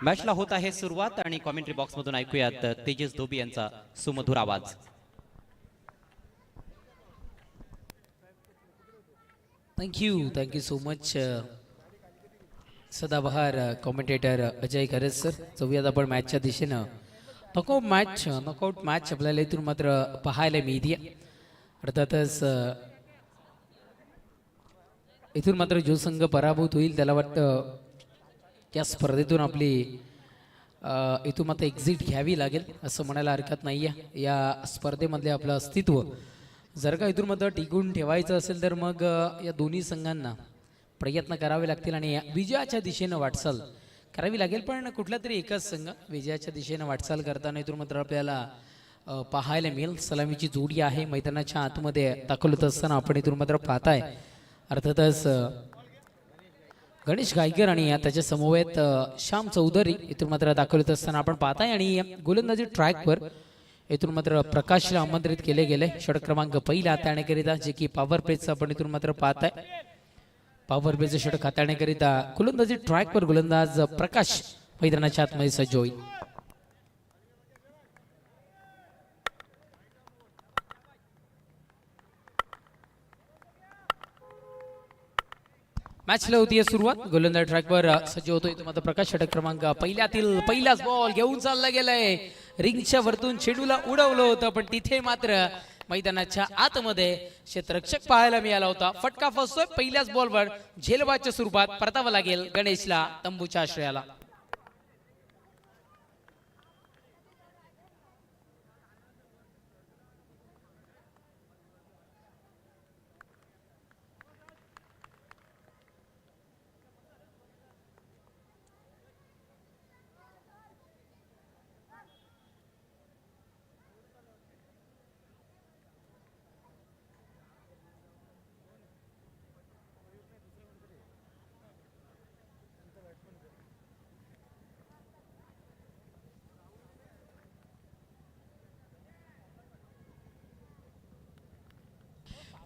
मॅचला होत आहे सुरुवात आणि कॉमेंट्री बॉक्स मधून ऐकूयात तेजस धोबी यांचा सुमधुर आवाज. थँक्यू सो मच सदाबहार कॉमेंटेटर अजय खरज सर. जाऊयात आपण मॅचच्या दिशेनं. नॉकआउट मॅच आपल्याला इथून मात्र पाहायला मिळते. अर्थातच इथून मात्र जो संघ पराभूत होईल त्याला वाटतं या स्पर्धेतून आपली इथून मात्र एक्झिट घ्यावी लागेल असं म्हणायला हरकत नाही आहे. या स्पर्धेमधले आपलं अस्तित्व जर का इथून मात्र टिकून ठेवायचं असेल तर मग या दोन्ही संघांना प्रयत्न करावे लागतील आणि विजयाच्या दिशेनं वाटचाल करावी लागेल. पण कुठला तरी एकच संघ विजयाच्या दिशेनं वाटचाल करताना इथून मात्र आपल्याला पाहायला मिळेल. सलामीची जोडी आहे मैदानाच्या आतमध्ये दाखल होत असताना आपण इथून मात्र पाहताय. अर्थातच गणेश गायकर आणि त्याच्या समवेत श्याम चौधरी इथून मात्र दाखल होत असताना आपण पाहताय. आणि गोलंदाजी ट्रॅकवर इथून मात्र प्रकाशला आमंत्रित केले गेले. षटक क्रमांक पहिला हाताळण्याकरिता जे की पॉवर प्लेचं आपण इथून मात्र पाहताय. पॉवर प्लेचं षटक हाताळण्याकरिता गोलंदाजी ट्रॅकवर गोलंदाज प्रकाश मैदानाच्या आतमध्ये सज्ज होईल. मॅचला होतीये सुरुवात. गोलंदाज ट्रॅकवर सज्ज होतोय तो मात्र प्रकाश. षटक क्रमांक पहिल्यातील पहिलाच बॉल घेऊन चालला गेलाय. रिंगच्या वरतून चेंडूला उडवलं होतं पण तिथे मात्र मैदानाच्या आतमध्ये क्षेत्ररक्षक पाहायला मिळाला होता. फटका फसतोय पहिल्याच बॉलवर. झेलबादच्या स्वरूपात परतावं लागेल गणेशला तंबूच्या आश्रयाला.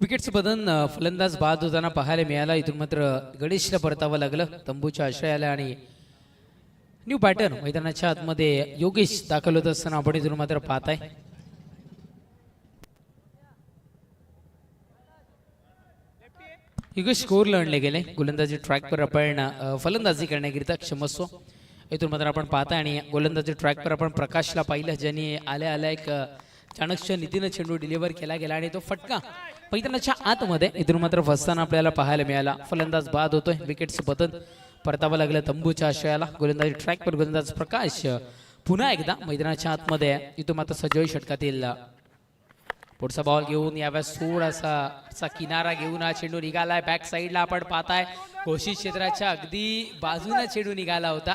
विकेटचं बदन फलंदाज बाद होताना पाहायला मिळाला. इथून मात्र गणेशला परतावं लागलं तंबूच्या आश्रयाला. आणि न्यू पॅटर्न मैदानाच्या आतमध्ये योगेश दाखल होत असताना आपण इथून मात्र पाहताय. योगेश स्कोरला आणले गेले. गोलंदाजी ट्रॅकवर आपण फलंदाजी करण्याकरिता क्षमस्व इथून मात्र आपण पाहताय. आणि गोलंदाजी ट्रॅकवर आपण प्रकाशला पाहिलं ज्यांनी आल्या एक चाणक्य नीतीनं चेंडू डिलिव्हर केला गेला आणि तो फटका मैदानाच्या आतमध्ये इथून मात्र फसताना आपल्याला पाहायला मिळाला. फलंदाज बाद होतोय. विकेटचं पतन परतावं लागलं तंबूच्या आश्रयाला. गोलंदाजी ट्रॅकवर गोलंदाज प्रकाश पुन्हा एकदा मैदानाच्या आतमध्ये इथून मात्र सजोई षटकातील पुढचा बॉल घेऊन यावेळेस थोडासा किनारा घेऊन हा चेंडू निघालाय. बॅक साईडला आपण पाहताय घोषित क्षेत्राच्या अगदी बाजूने चेंडू निघाला होता.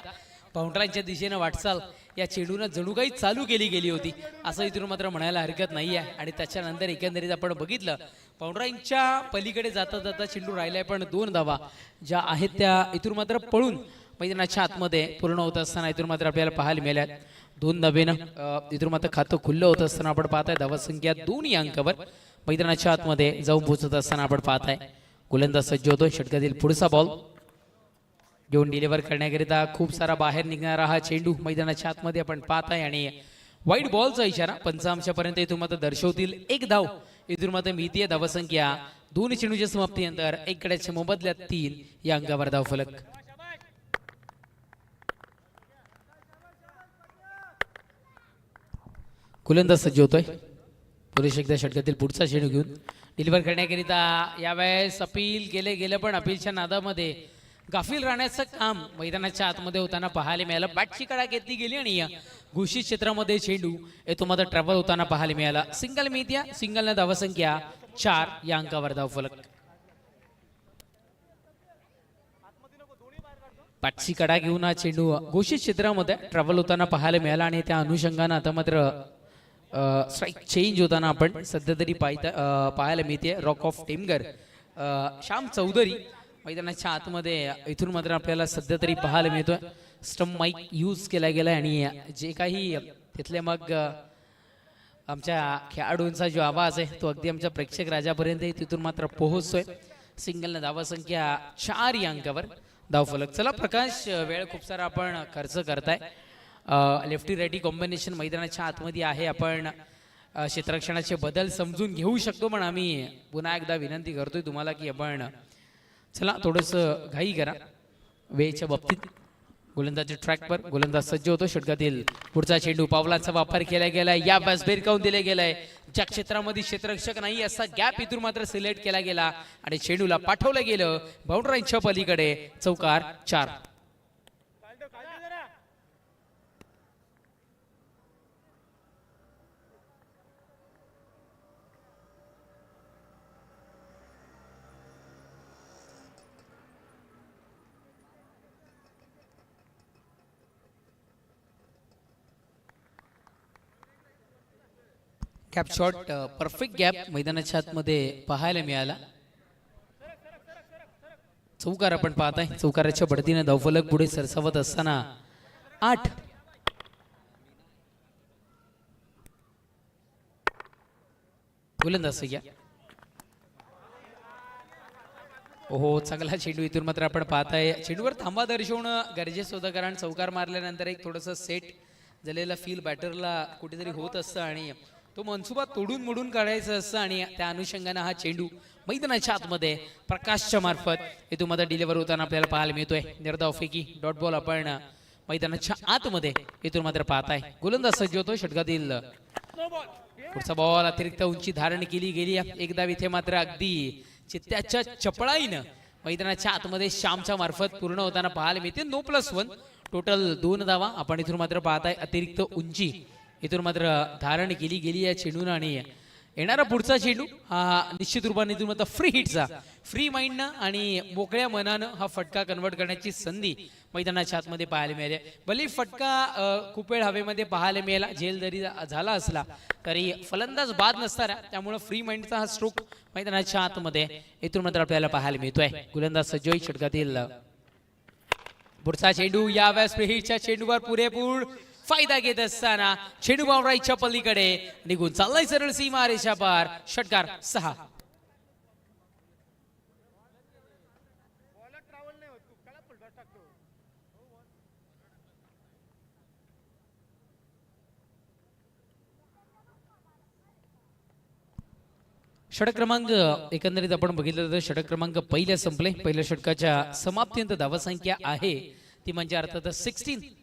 बाउंड्रांच्या दिशेनं वाटचाल या चेंडूनं जणू काही चालू केली गेली होती असं इथून मात्र म्हणायला हरकत नाही आहे. आणि त्याच्यानंतर एकंदरीत आपण बघितलं बाउंड्राईंच्या पलीकडे जाता जाता चेंडू राहिलाय पण 2 धावा ज्या आहेत त्या इथून मात्र पळून मैदानाच्या आतमध्ये पूर्ण होत असताना इथून मात्र आपल्याला पाहायला मिळाल्या. 2 धावेनं इथून मात्र खातं खुल्लं होत असताना आपण पाहताय. धावसंख्या 2 या अंकावर मैदानाच्या आतमध्ये जाऊन पोहोचत असताना आपण पाहताय. गोलंदाज सज्ज होतोय. षटकातील पुढचा बॉल घेऊन डिलिव्हर करण्याकरिता खूप सारा बाहेर निघणारा हा चेंडू मैदानाच्या आतमध्ये आपण पाहताय. आणि वाईट बॉलचा इशारा पंचांशापर्यंत इथून मात्र दर्शवतील. 1 धाव इथून मात्र मिळतीये. धावसंख्या 2 चेंडूच्या समाप्तीनंतर 1 गड्याच्या मोबदल्यात 3 या अंकावर धाव फलक. गोलंदाज सज्ज होतोय. पुरुष एकदा षटकातील पुढचा चेंडू घेऊन डिलिव्हर करण्याकरिता यावेळेस अपील गेले पण अपीलच्या नादामध्ये गाफील राहण्याचं काम मैदानाच्या आतमध्ये होताना पाहायला मिळालं. बॅटची कडा घेतली गेली आणि घोषित क्षेत्रामध्ये चेंडू येतो मात्र ट्रॅव्हल होताना पाहायला मिळाला. सिंगल मिळत्या. सिंगलने धावसंख्या 4 या अंकावर धाव फलक. बॅटची कडा घेऊन हा चेंडू घोषित क्षेत्रामध्ये ट्रॅव्हल होताना पाहायला मिळाला. आणि त्या अनुषंगानं आता मात्र स्ट्राईक चेंज होताना आपण सध्या तरी पाहायला मिळते. रॉक ऑफ टेमगर श्याम चौधरी मैदानाच्या आतमध्ये इथून मात्र आपल्याला सध्या तरी पाहायला मिळतोय. स्टम माईक यूज केला गेला आणि जे काही तिथले मग आमच्या खेळाडूंचा जो आवाज आहे तो अगदी आमच्या प्रेक्षक राजापर्यंत तिथून मात्र पोहोचतोय. सिंगलनं धावा संख्या 4 या अंकावर धावफलक. चला प्रकाश, वेळ खूप सारा आपण खर्च करताय. लेफ्टी राईटी कॉम्बिनेशन मैदानाच्या आतमध्ये आहे. आपण क्षेत्ररक्षणाचे बदल समजून घेऊ शकतो, पण आम्ही पुन्हा एकदा विनंती करतोय तुम्हाला की आपण चला थोडंसं घाई करा वेळेच्या बाबतीत. गोलंदाजी ट्रॅकवर गोलंदाज सज्ज होतो. षटकातील पुढचा चेंडू पावलांचा वापर केला गेलाय. या बॅस बेरकावून दिले गेलाय. ज्या क्षेत्रामध्ये क्षेत्ररक्षक नाही असा गॅप इथून मात्र सिलेक्ट केला गेला आणि चेंडूला पाठवलं गेलं बाउंड्रीच्या पलीकडे. चौकार 4. गॅप शॉट, परफेक्ट गॅप मैदानाच्या आतमध्ये पाहायला मिळाला. चौकार आपण पाहताय. चौकाराच्या बढतीने धावफलक पुढे सरसावत असताना 8. गोलंदाज घ्या. ओहो, चांगला चेंडू इथून मात्र आपण पाहताय. चेंडूवर थांबा दर्शवणं गरजेचं होतं, कारण चौकार मारल्यानंतर एक थोडंसं सेट झालेला फील बॅटरला कुठेतरी होत असतं आणि तो मनसुबा तोडून मोडून काढायचं असतं. आणि त्या अनुषंगाने हा चेंडू मैदानाच्या आतमध्ये प्रकाशच्या मार्फत इथून मध्ये डिलिव्हर होताना आपल्याला पाहायला मिळतोय. निर्धावफेकी डॉट बॉल आपण मैदानाच्या आतमध्ये इथून मात्र पाहताय. गोलंदाज सज्ज होतो. षटकातील पुढचा बॉल अतिरिक्त उंची धारण केली गेली. एकदा इथे मात्र अगदी चित्त्याच्या चपळाईनं मैदानाच्या आतमध्ये श्यामच्या मार्फत पूर्ण होताना पाहायला मिळते. 9+1 टोटल 2 धावा आपण इथून मात्र पाहताय. अतिरिक्त उंची इथून मात्र धारण केली गेली या चेंडूनं आणि येणारा पुढचा चेंडू हा निश्चित रूपाने इथून मात्र फ्री हिटचा, फ्री माइंडनं आणि मोकळ्या मनानं हा फटका कन्वर्ट करण्याची संधी मैदानाच्या आतमध्ये पाहायला मिळाली. भले फटका खूप वेळ हवेमध्ये पाहायला मिळाला, झेल जरी झाला असला तरी फलंदाज बाद नसताना, त्यामुळे फ्री माइंडचा हा स्ट्रोक मैदानाच्या आतमध्ये इथून मात्र आपल्याला पाहायला मिळतोय. गोलंदाज सज्जोई. षटकातील पुढचा चेंडू यावेळेस फ्री हिटच्या चेंडूवर पुरेपूर फायदा घेत असताना चेंडू बाउंड्रीच्या पलीकडे निघून चाललाय सरळ सीमा रेषा पार. षटकार 6. षटक क्रमांक एकंदरीत आपण बघितलं तर षटक क्रमांक पहिल्या संपले. पहिल्या षटकाच्या समाप्तीनंतर धावसंख्या आहे ती म्हणजे अर्थातच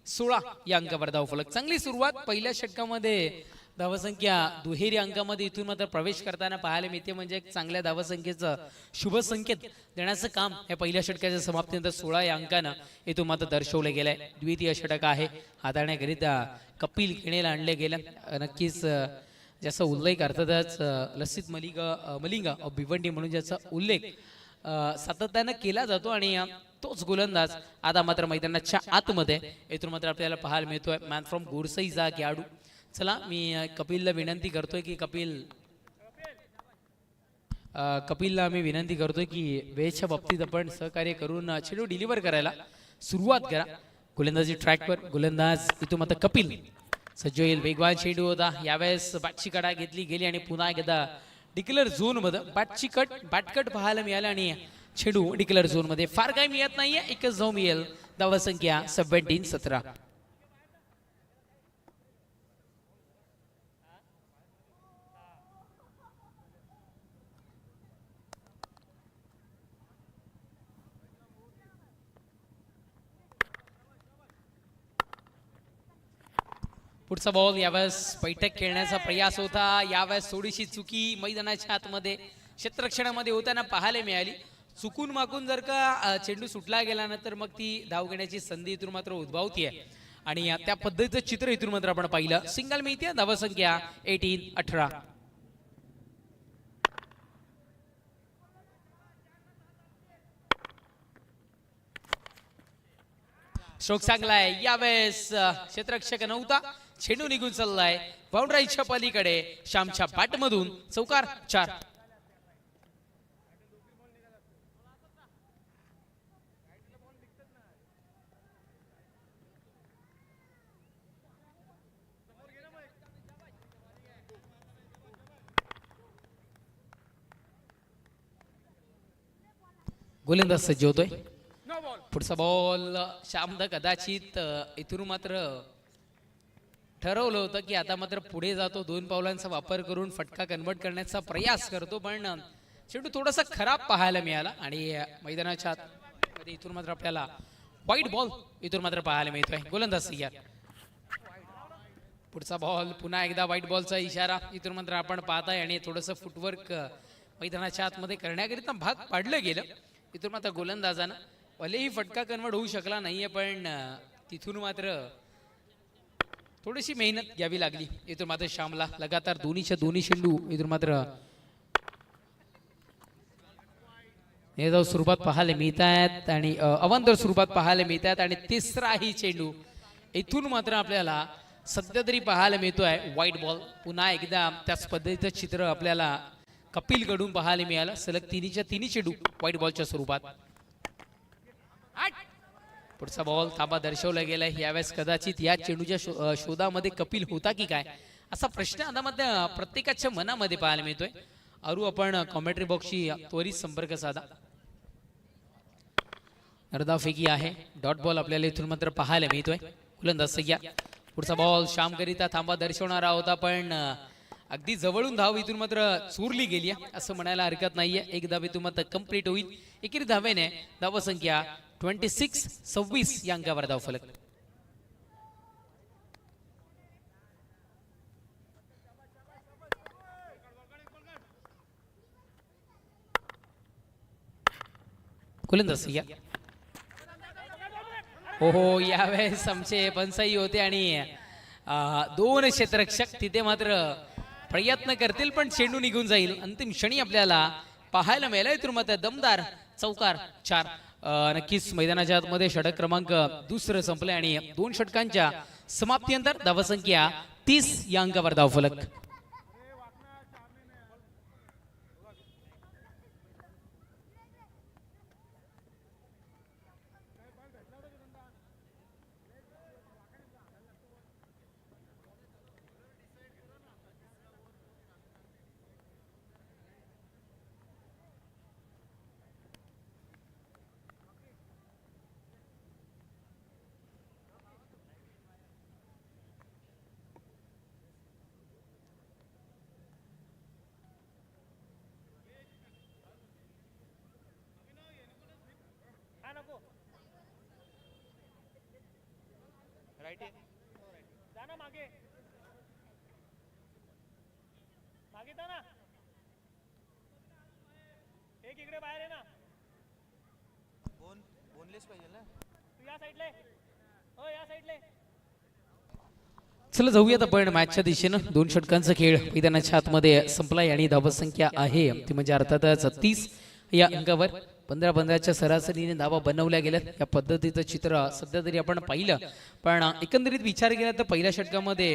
16 या अंकावर धावफलक. चांगली सुरुवात पहिल्या षटकामध्ये. धावसंख्या दुहेरी अंकामध्ये इथून मात्र प्रवेश करताना पाहायला मिळते, म्हणजे एक चांगल्या धावसंख्येचं शुभ संकेत देण्याचं काम या पहिल्या षटकाच्या समाप्तीनंतर 16 या अंकानं इथून मात्र दर्शवलं गेलंय. द्वितीय षटक आहे हाताळण्याकरिता कपिल खेळेला आणले गेलं. नक्कीच ज्याचा उल्लेख अर्थातच लसित मलिंगा भिवंडी म्हणून ज्याचा उल्लेख सातत्यानं केला जातो आणि तोच गोलंदाज आता मात्र मैदानाच्या आतमध्ये इथून मात्र आपल्याला पाहायला मिळतोय. मॅन फ्रॉम गोरसईचा खेळाडू. चला मी कपिलला विनंती करतोय की कपिलला आम्ही विनंती करतोय की वेळेच्या बाबतीत आपण सहकार्य करून चेंडू डिलिव्हर करायला सुरुवात करा. गोलंदाजी ट्रॅकवर गोलंदाज इथून मात्र कपिल सज्ज होईल. वेगवान चेंडू होता. यावेळेस बॅटची कडा घेतली गेली आणि पुन्हा एकदा डिक्लेअर झोन मध्ये बॅटकट पाहायला मिळाला आणि चेंडू डिक्लेअर झोन मध्ये. फार काही मिळत नाहीये, एकच धाव मिळेल. धावा संख्या 17. पुढचा बॉल यावेळेस बैठक खेळण्याचा प्रयास होता. यावेळेस थोडीशी चुकी मैदानाच्या आतमध्ये क्षेत्ररक्षणामध्ये होताना पाहायला मिळाली. चुकून माकून जर का चेंडू सुटला गेला ना तर मग ती धाव घेण्याची संधी इथून मात्र उद्भवतीये आणि त्या पद्धतीचं चित्र इथून मात्र आपण पाहिलं. सिंगल मिळते. धावा संख्या 18. स्ट्रोक चांगलाय. यावेळेस क्षेत्ररक्षक नव्हता, चेंडू निघून चाललाय बाउंड्रीच्या पलीकडे श्यामच्या बॅटमधून. चौकार 4. गोलंदाज सज्ज होतोय. पुढचा बॉल श्यामदा कदाचित इथून मात्र ठरवलं होतं की आता मात्र पुढे जातो, 2 पावलांचा वापर करून फटका कन्वर्ट करण्याचा प्रयास करतो, पण चेंडू थोडासा खराब पाहायला मिळाला आणि मैदानाच्या आतमध्ये इथून मात्र आपल्याला व्हाईट बॉल इथून मात्र पाहायला मिळतोय. गोलंदाज तयार. पुढचा बॉल पुन्हा एकदा व्हाईट बॉलचा इशारा इथून मात्र आपण पाहताय आणि थोडंसं फुटवर्क मैदानाच्या आतमध्ये करण्याकरिता भाग पाडलं गेलं. इथून मात्र गोलंदाजानं भलेही फटका कन्वर्ट होऊ शकला नाहीये, पण तिथून मात्र थोडीशी मेहनत घ्यावी लागली. इथून मात्र श्यामला लगातार दोन्हीच्या दोन्ही चेंडू इथून मात्र सुरुवात पाहायला मिळत आहेत आणि अवांतर सुरुवात पाहायला मिळत आहेत आणि तिसराही चेंडू इथून मात्र आपल्याला सध्या तरी पाहायला मिळतोय व्हाईट बॉल. पुन्हा एकदा त्याच पद्धतीचं चित्र आपल्याला कपिल कडून पाहायला मिळालं. सलग तिन्हीच्या तिन्ही चेंडू व्हाईट बॉलच्या स्वरूपात. पुढचा बॉल थांबा दर्शवला गेलाय. यावेळेस कदाचित या चेंडूच्या शोधामध्ये कपिल होता की काय असा प्रश्न आता प्रत्येकाच्या मनामध्ये पाहायला मिळतोय. अरू आपण कॉमेंट्री बॉक्सशी त्वरित संपर्क साधा. अर्धाफेकी आहे. डॉट बॉल आपल्याला इथून मात्र पाहायला मिळतोय. गोलंदाज सय्या. पुढचा बॉल श्यामकरिता थांबा दर्शवणारा होता, पण अगदी जवळून धाव इथून मात्र चोरली गेली असं म्हणायला हरकत नाहीये. एक धाव इथून मात्र कंप्लीट होईल. एकेरी धावेने धावसंख्या 26 या अंकावर धाव फलक. गोलंदाज सय्या. हो यावेळेस आमचे पंसाई होते आणि 2 क्षेत्ररक्षक तिथे मात्र प्रयत्न करतील, पण चेंडू निघून जाईल. अंतिम क्षणी आपल्याला पाहायला मिळालं इथून मात्र दमदार चौकार 4. नक्कीच मैदानाच्या आतमध्ये षटक क्रमांक 2 संपले आणि 2 षटकांच्या समाप्तीनंतर धावसंख्या 30 या अंकावर धाव फलक. एक इकडे बाहेर आहे ना, बोनलेस पाहिजे ना, तू या साईडले, हो या साईडले. चला जाऊयात आपण मॅचच्या दिशेनं. 2 षटकांचा खेळ मैदानाच्या आतमध्ये संपलाय आणि धावसंख्या आहे ती म्हणजे अर्थातच 30 या अंकावर. 15-15च्या सरासरीने धावा बनवल्या गेल्यात. या पद्धतीचं चित्र सध्या तरी आपण पाहिलं, पण एकंदरीत विचार केला तर पहिल्या षटकामध्ये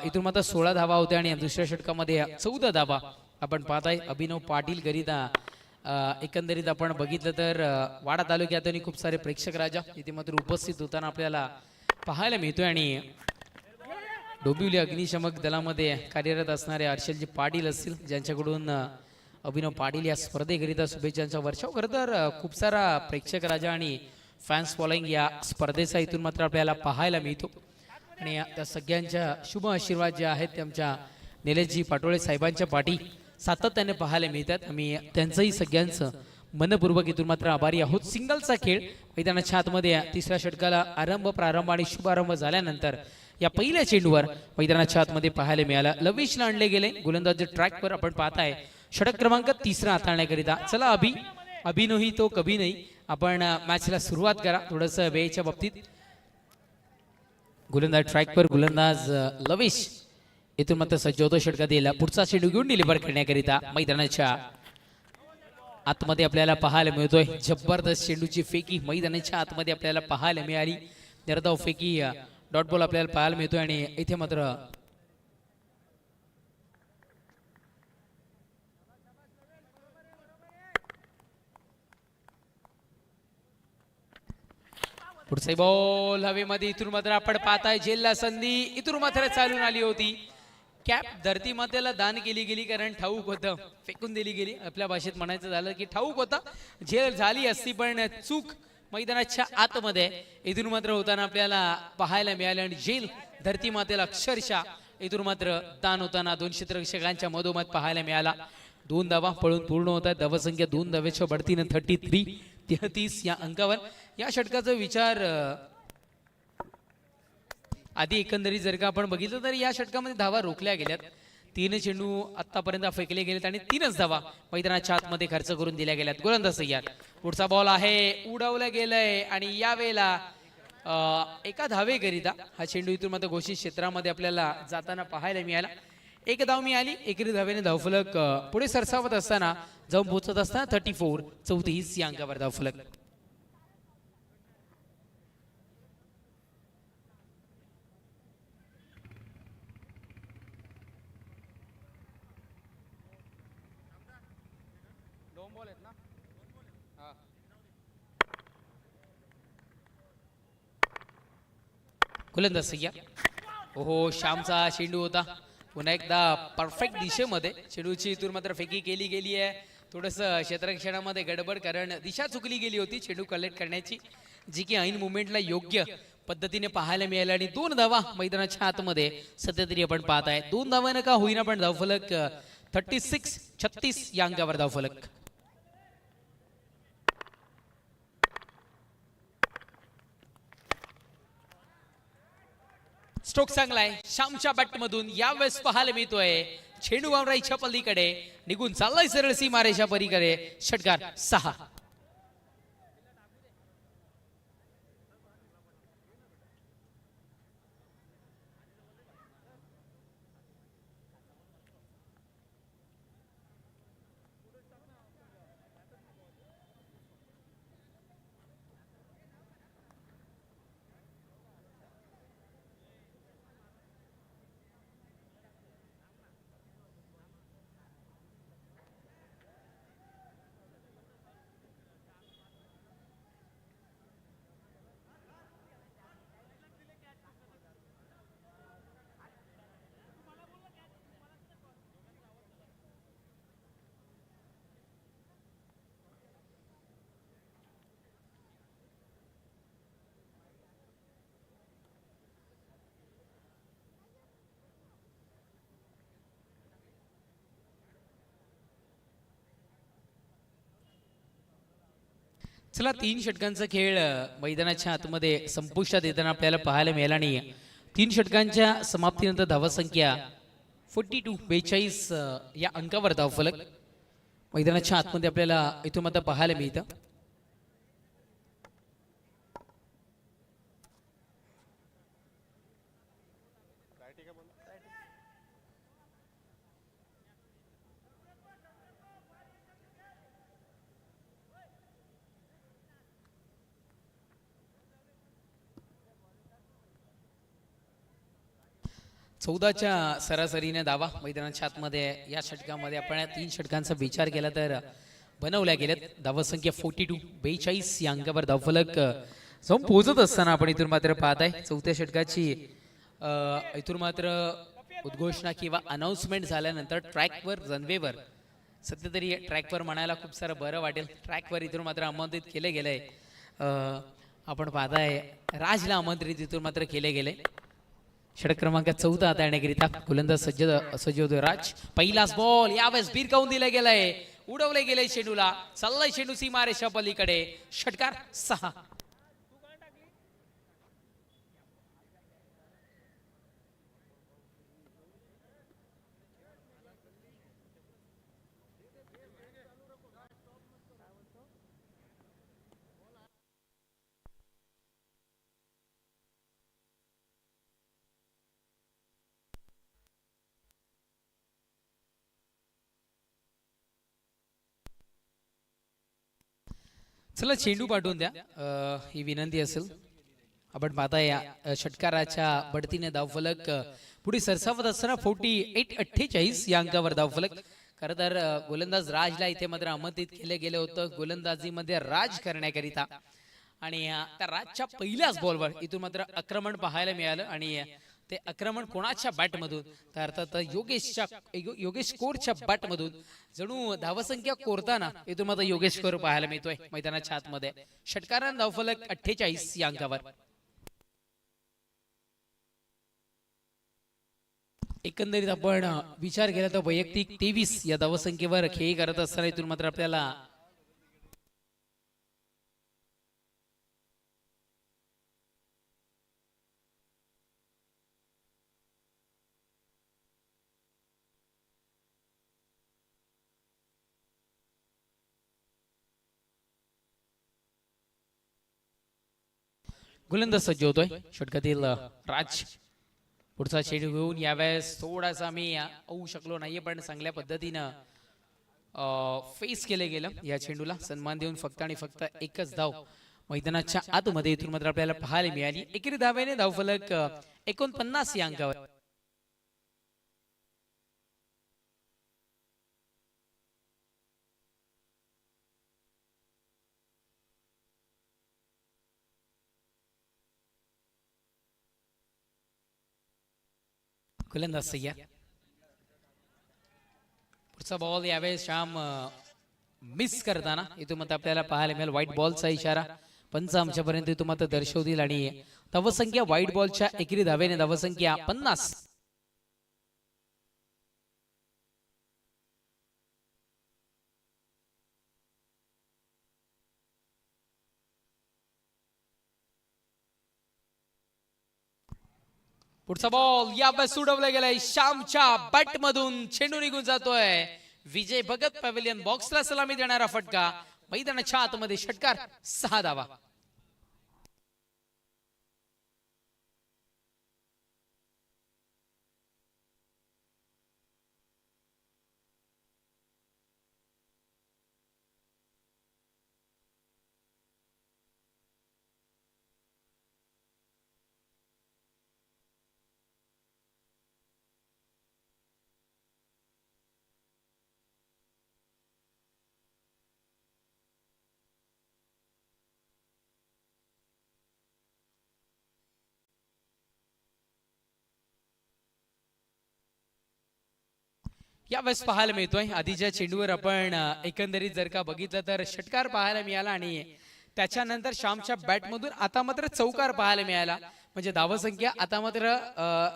इथून मात्र 16 धावा होत्या आणि दुसऱ्या षटकामध्ये 14 धावा आपण पाहताय. अभिनव पाटील करिता एकंदरीत आपण बघितलं तर वाडा तालुक्यातून खूप सारे प्रेक्षक राजा इथे मात्र उपस्थित होताना आपल्याला पाहायला मिळतोय आणि डोंबिवली अग्निशमक दलामध्ये कार्यरत असणारे हर्षलजी पाटील असतील, ज्यांच्याकडून अभिनव पाटील या स्पर्धेकरिता शुभेच्छांचा वर्षाव. खरं तर खूप सारा प्रेक्षक राजा आणि फॅन्स फॉलोइंग या स्पर्धेचा इथून मात्र आपल्याला पाहायला मिळतो आणि त्या सगळ्यांच्या शुभ आशीर्वाद जे आहेत ते आमच्या निलेशजी पाटोळे साहेबांच्या पाठी सातत्याने पाहायला मिळतात. आम्ही त्यांचंही सगळ्यांचं मनपूर्वक इथून मात्र आभारी आहोत. सिंगलचा खेळ मैदानाच्या आतमध्ये 3ऱ्या षटकाला प्रारंभ आणि शुभारंभ झाल्यानंतर या पहिल्या चेंडूवर मैदानाच्या आतमध्ये पाहायला मिळाला. लवेशला आणले गेले. गोलंदाज ट्रॅकवर आपण पाहताय षटक क्रमांक 3 हाताळण्याकरिता. चला अभी नाही तो कभी नाही. आपण मॅचला सुरुवात करा थोडंसं वेळेच्या बाबतीत. गोलंदाज ट्रॅकवर गोलंदाज लवेश इथून मात्र सज्ज होतो षटकातील पुढचा चेंडू घेऊन डिलिव्हर करण्याकरिता. मैदानाच्या आतमध्ये आपल्याला पाहायला मिळतोय जबरदस्त चेंडूची फेकी मैदानाच्या आतमध्ये आपल्याला पाहायला मिळाली. निर्धाव फेकी डॉट बॉल आपल्याला पाहायला मिळतोय आणि इथे मात्र पुढचा बॉल हवेमध्ये इथून मात्र आपण पाहताय झेलला संधी इथून मात्र चालून आली होती. कॅप धरती मातेला दान केली गेली, कारण ठाऊक होतं, फेकून दिली गेली. आपल्या भाषेत म्हणायचं झालं की ठाऊक होता, झेल झाली असती पण चूक मैदानाच्या आतमध्ये इथून मात्र होताना आपल्याला पाहायला मिळालं. आणि झेल धरती मातेला अक्षरशः इथून मात्र दान होताना 2 क्षेत्ररक्षकांच्या मधोमध पाहायला मिळाला. 2 धावा पळून पूर्ण होत आहेत. धावसंख्या 2 धावेच्या बढतीनं 33 या अंकावर. या षटकाचा विचार आधी एकंदरीत जर का आपण बघितलं तर या षटकामध्ये धावा रोखल्या गेल्यात. 3 चेंडू आतापर्यंत फेकले गेलेत आणि 3च धावा मैदानाच्या आतमध्ये खर्च करून दिल्या गेल्यात. गोलंदाज तयार. पुढचा बॉल आहे, उडवला गेलाय आणि यावेळेला एका धावेकरिता हा चेंडू इथून मात्र घोषित क्षेत्रामध्ये आपल्याला जाताना पाहायला मिळाला. 1 धाव मिळाली. एकेरी धावेने धावफलक पुढे सरसावत असताना जाऊन पोहोचत असताना 34 या अंकावर धावफलक. गोलंदाज सय्या. ओहो, श्यामचा चेंडू होता. पुन्हा एकदा परफेक्ट दिशेमध्ये चेंडूची इथून मात्र फेकी केली गेली आहे. थोडंसं क्षेत्ररक्षणामध्ये गडबड, कारण दिशा चुकली गेली होती चेंडू कलेक्ट करण्याची, जी की ऐन मुवमेंटला योग्य पद्धतीने पाहायला मिळाली. आणि 2 धावा मैदानाच्या आतमध्ये सध्या तरी आपण पाहत आहे. 2 धावांना का होईना पण धावफलक 36 या अंकावर धावफलक. स्ट्रोक चांगलाय श्यामच्या बॅट मधून. यावेळेस पाहायला मिळतोय चेंडू वावराईच्या पलीकडे निघून चाललाय सरळ सीमारेषा पलीकडे. षटकार 6. चला, 3 षटकांचा खेळ मैदानाच्या आतमध्ये संपुष्टात येताना आपल्याला पाहायला मिळाला. आणि 3 षटकांच्या समाप्तीनंतर धावसंख्या 42 या अंकावर धावफलक मैदानाच्या आतमध्ये आपल्याला इथून मात्र पाहायला मिळतं. चौदाच्या सरासरीने धावा मैदानाच्या आतमध्ये या षटकामध्ये आपण 3 षटकांचा विचार केला तर बनवल्या गेल्यात. धावसंख्या 42 या अंकावर धावफलक जाऊन पोहोचत असताना आपण इथून मात्र पाहत आहे चौथ्या षटकाची इथून मात्र उद्घोषणा किंवा अनाउन्समेंट झाल्यानंतर ट्रॅकवर रनवेवर सध्या तरी ट्रॅकवर म्हणायला खूप सारं बरं वाटेल. ट्रॅकवर इथून मात्र आमंत्रित केले गेलंय. आपण पाहताय राजला आमंत्रित इथून मात्र केले गेले. षटक क्रमांक 14 आता येण्याकरिता गोलंदाज सज्ज होतोय राज. पहिलाच बॉल यावेळेस भिरकावून दिला गेलाय, उडवले गेले चेंडूला. चाललाय चेंडू सीमारेषा पलीकडे. षटकार 6. चला, चेंडू पाठवून द्या ही विनंती असेल. आपण पाहताय या षटकाराच्या बढतीने धावफलक पुढे सरसावत असताना 48 या अंकावर धावफलक. खरं तर गोलंदाज राजला इथे मात्र आमंत्रित केले गेले होतं गोलंदाजीमध्ये राज करण्याकरिता. आणि त्या राजच्या पहिल्याच बॉलवर इथून मात्र आक्रमण पाहायला मिळालं आणि ते आक्रमण कोणाच्या बॅटमधून तर अर्थात योगेश कोरच्या बॅटमधून जणू धावसंख्या कोरताना इथून मात्र योगेश कोर पाहायला मिळतोय मैदानाच्या आतमध्ये. षटकारानं धावफलक 48 या अंकावर. एकंदरीत आपण विचार केला तर वैयक्तिक 23 या धावसंख्येवर खेळी करत असताना इथून मात्र आपल्याला गोलंदाज सज्ज होतोय षटकातील राज. पुढचा चेंडू घेऊन यावेळेस थोडासा मी होऊ शकलो नाहीये पण चांगल्या पद्धतीनं फेस केले गेलं या चेंडूला. सन्मान देऊन फक्त आणि फक्त एकच धाव मैदानाच्या आतमध्ये इथून मात्र आपल्याला पाहायला मिळाली. एकेरी धावेने धावफलक 49 या अंकावर. गोलंदाज सय्या. पुढचा बॉल यावेळेस श्याम मिस करताना इथून मात्र आपल्याला पाहायला मिळेल. व्हाईट बॉलचा इशारा पंच आमच्यापर्यंत इथून मात्र दर्शवतील आणि धावसंख्या व्हाईट बॉलच्या एकेरी धावेने धावसंख्या 50. पुढचा बॉल यावेळेस उडवला गेलाय श्यामच्या बॅट मधून. चेंडू निघून जातोय. विजय भगत पॅव्हिलियन बॉक्सला सलामी देणारा फटका. मैदानाच्या आतमध्ये षटकार 6 धावा. यावेळेस पाहायला मिळतोय आधीच्या चेंडूवर आपण एकंदरीत जर का बघितलं तर षटकार पाहायला मिळाला आणि त्याच्यानंतर श्यामच्या बॅट मधून आता मात्र चौकार पाहायला मिळाला. म्हणजे धावसंख्या आता मात्र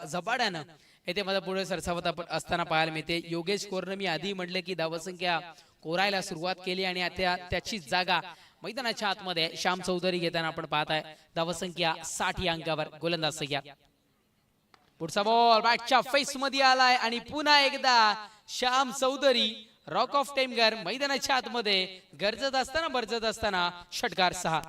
झपाट्यानं येथे मला पुढे सरसावत असताना पाहायला मिळते. योगेश कोरनं मी आधी म्हटलं की धावसंख्या कोरायला सुरुवात केली आणि आता त्याची जागा मैदानाच्या आतमध्ये श्याम चौधरी घेताना आपण पाहताय. धावसंख्या 60 या अंकावर. गोलंदाज सय्या. पुढचा बॉल बॅटच्या फेस मध्ये आलाय आणि पुन्हा एकदा श्याम चौधरी रॉक ऑफ टेमगर मैदानाच्या आतमध्ये गरजत असताना बरजत असताना षटकार 6.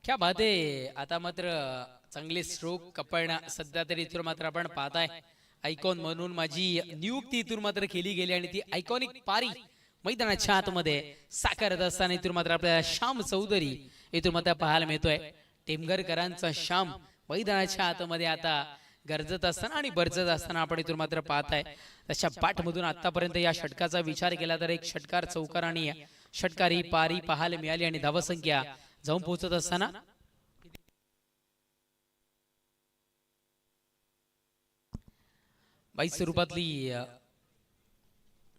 क्या बात आहे. आता मात्र चांगले स्ट्रोक आपण सध्या तरी इथून मात्र आपण पाहताय. आयकॉन म्हणून माझी नियुक्ती इथून मात्र केली गेली आणि ती आयकॉनिक पारी मैदानाच्या आतमध्ये साकारत असताना इथून मात्र आपल्याला श्याम चौधरी इथून मात्र पाहायला मिळतोय. टेमगरकरांचा श्याम मैदानाच्या आतमध्ये आता गरजत असताना आणि बरजत असताना आपण इथून मात्र पाहताय. त्याच्या पाठमधून आतापर्यंत या षटकाचा विचार केला तर एक षटकार चौकार आणि षटकारी पारी पाहायला मिळाली आणि धावसंख्या जाऊन पोहोचत असताना बाईस स्वरूपातली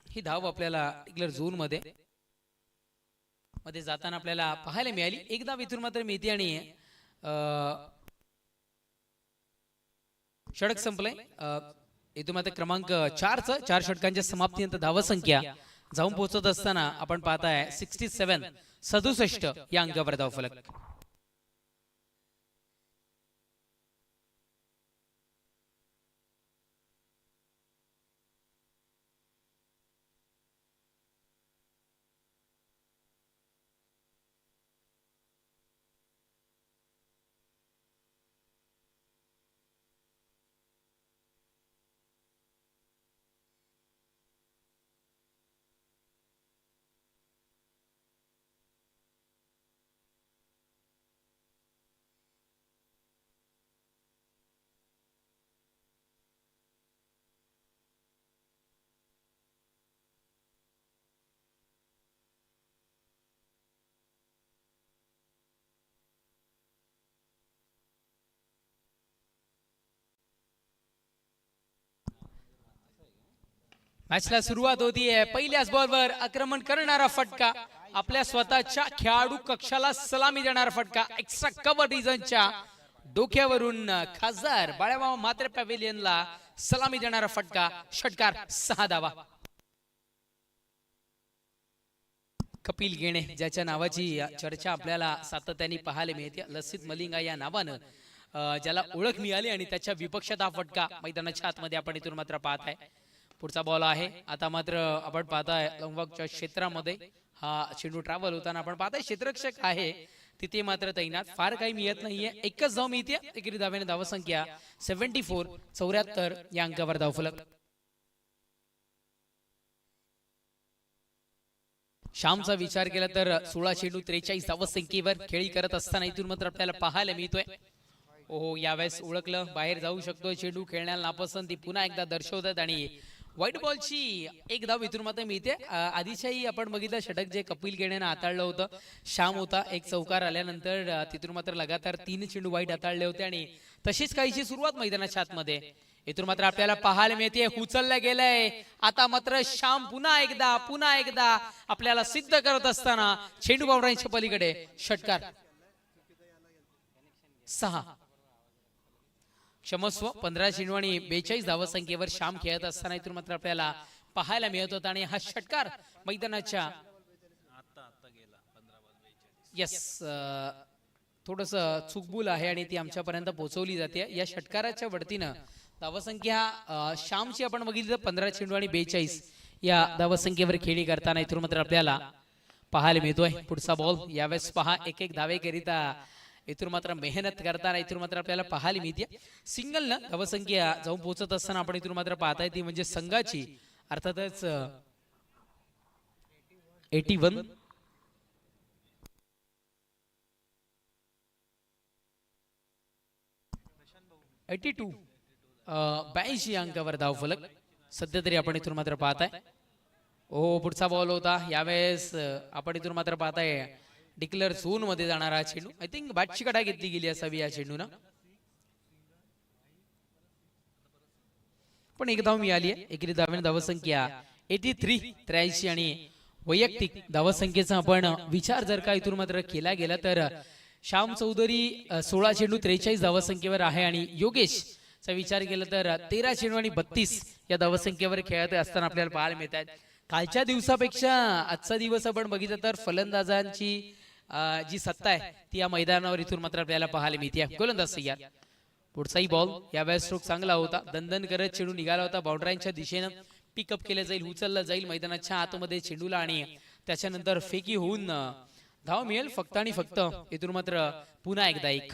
ही धाव आपल्याला रेग्युलर झोन मध्ये जाताना आपल्याला पाहायला मिळाली. एक धाव इथून मात्र मिळते आणि षटक संपलंय. इथून मात्र क्रमांक 4 षटकांच्या समाप्तीनंतर धावसंख्या जाऊन पोहोचत असताना आपण पाहताय 67 या अंकावर धावफलक. मॅचला सुरुवात होतीये. पहिल्याच बॉलवर आक्रमण करणारा फटका, आपल्या स्वतःच्या खेळाडू कक्षाला सलामी देणारा फटका, एक्स्ट्रा कव्हर रिजनच्या डोक्यावरून खासदार बाळामामा मात्रे पॅव्हिलियनला सलामी देणारा फटका, षटकार, 6 धावा. कपिल गेणे ज्याच्या नावाची चर्चा आपल्याला सातत्याने पाहायला मिळते, लसित मलिंगा या नावानं ज्याला ओळख मिळाली आणि त्याच्या विपक्षात हा फटका मैदानाच्या आतमध्ये आपण इथून मात्र पाहत आहे. पुढचा बॉल आहे. आता मात्र आपण पाहताय लॉंगवॉकच्या क्षेत्रामध्ये हा चेंडू ट्रॅव्हल होताना आपण पाहताय क्षेत्ररक्षक आहे तिथे मात्र तैनात, फार काही मिळत नाहीये. एकच धाव मिळते. एकेरी धावेने धावसंख्या 74, 74 या अंकावर धावफलक. श्यामचा विचार केला तर 16 चेंडू 43 धावसंख्येवर खेळी करत असताना इथून मात्र आपल्याला पाहायला मिळतोय. ओहो, यावेळेस ओळखलं, बाहेर जाऊ शकतो चेंडू, खेळण्याला नापसंती पुन्हा एकदा दर्शवतात आणि व्हाईट बॉलची एक धाव इथून मात्र मिळते. आधीच्याही आपण बघितलं षटक जे कपिल गेण्यानं हाताळलं होतं, श्याम होता. एक चौकार आल्यानंतर तिथून मात्र लगातार 3 चेंडू वाईट हाताळले होते आणि तशीच काहीशी सुरुवात मैदानाच्या आतमध्ये इथून मात्र आपल्याला पाहायला मिळते. उचललं गेलंय. आता मात्र श्याम पुन्हा एकदा आपल्याला सिद्ध करत असताना चेंडू बाउंड्रीच्या पलीकडे षटकार, 6. क्षमस्व, 15 चेंडू आणि 42 धावसंख्येवर श्याम खेळत असताना इथून मात्र आपल्याला पाहायला मिळत होता आणि हा षटकार मैदानाच्या थोडस चुकबुल आहे आणि ती आमच्यापर्यंत पोहोचवली जाते. या षटकाराच्या वरतीनं धावसंख्या श्यामची आपण बघितली तर 15 चेंडू आणि 42 या धावसंख्येवर खेळी करताना इथून मात्र आपल्याला पाहायला मिळतोय. पुढचा बॉल, यावेळेस पहा एक धावेकरिता इथून मात्र मेहनत करताना इथून मात्र आपल्याला पाहायला मिळते. सिंगल न धावसंख्या जाऊन पोहोचत असताना आपण इथून मात्र पाहताय ती म्हणजे संघाची अर्थातच 81 82 अंकावर धावफलक सध्या तरी आपण इथून मात्र पाहताय. ओ, पुढचा बॉल होता. यावेळेस आपण इथून मात्र पाहताय डिक्लेअर झोन मध्ये जाणारा चेंडू. आय थिंक बॅटची कटा घेतली गेली असावी या चेंडून, पण एक धाव मिळाली आहे. एकेरी धावेने धावसंख्या 83, 83 आणि वैयक्तिक धावसंख्येचा आपण विचार जर का इथून मात्र केला गेला तर श्याम चौधरी 16 चेंडू 43 धावसंख्येवर आहे आणि योगेश चा विचार केला तर 13 चेंडू आणि 32 या धावसंख्येवर खेळत असताना आपल्याला पाहायला मिळत आहेत. कालच्या दिवसापेक्षा आजचा दिवस आपण बघितलं तर फलंदाजांची जी सत्ता आहे ती या मैदानावर इथून मात्र आपल्याला पाहायला मिळते. गोलंदाज तयार. पुढचाही बॉल, यावेळेस स्ट्रोक चांगला होता. दणदण करत चेंडू निघाला होता. बाउंड्रीच्या दिशेनं पिकअप केलं जाईल, उचललं जाईल मैदानाच्या आतमध्ये चेंडूला आणि त्याच्यानंतर फेकी होऊन धाव मिळेल फक्त आणि फक्त. इथून मात्र पुन्हा एकदा एक.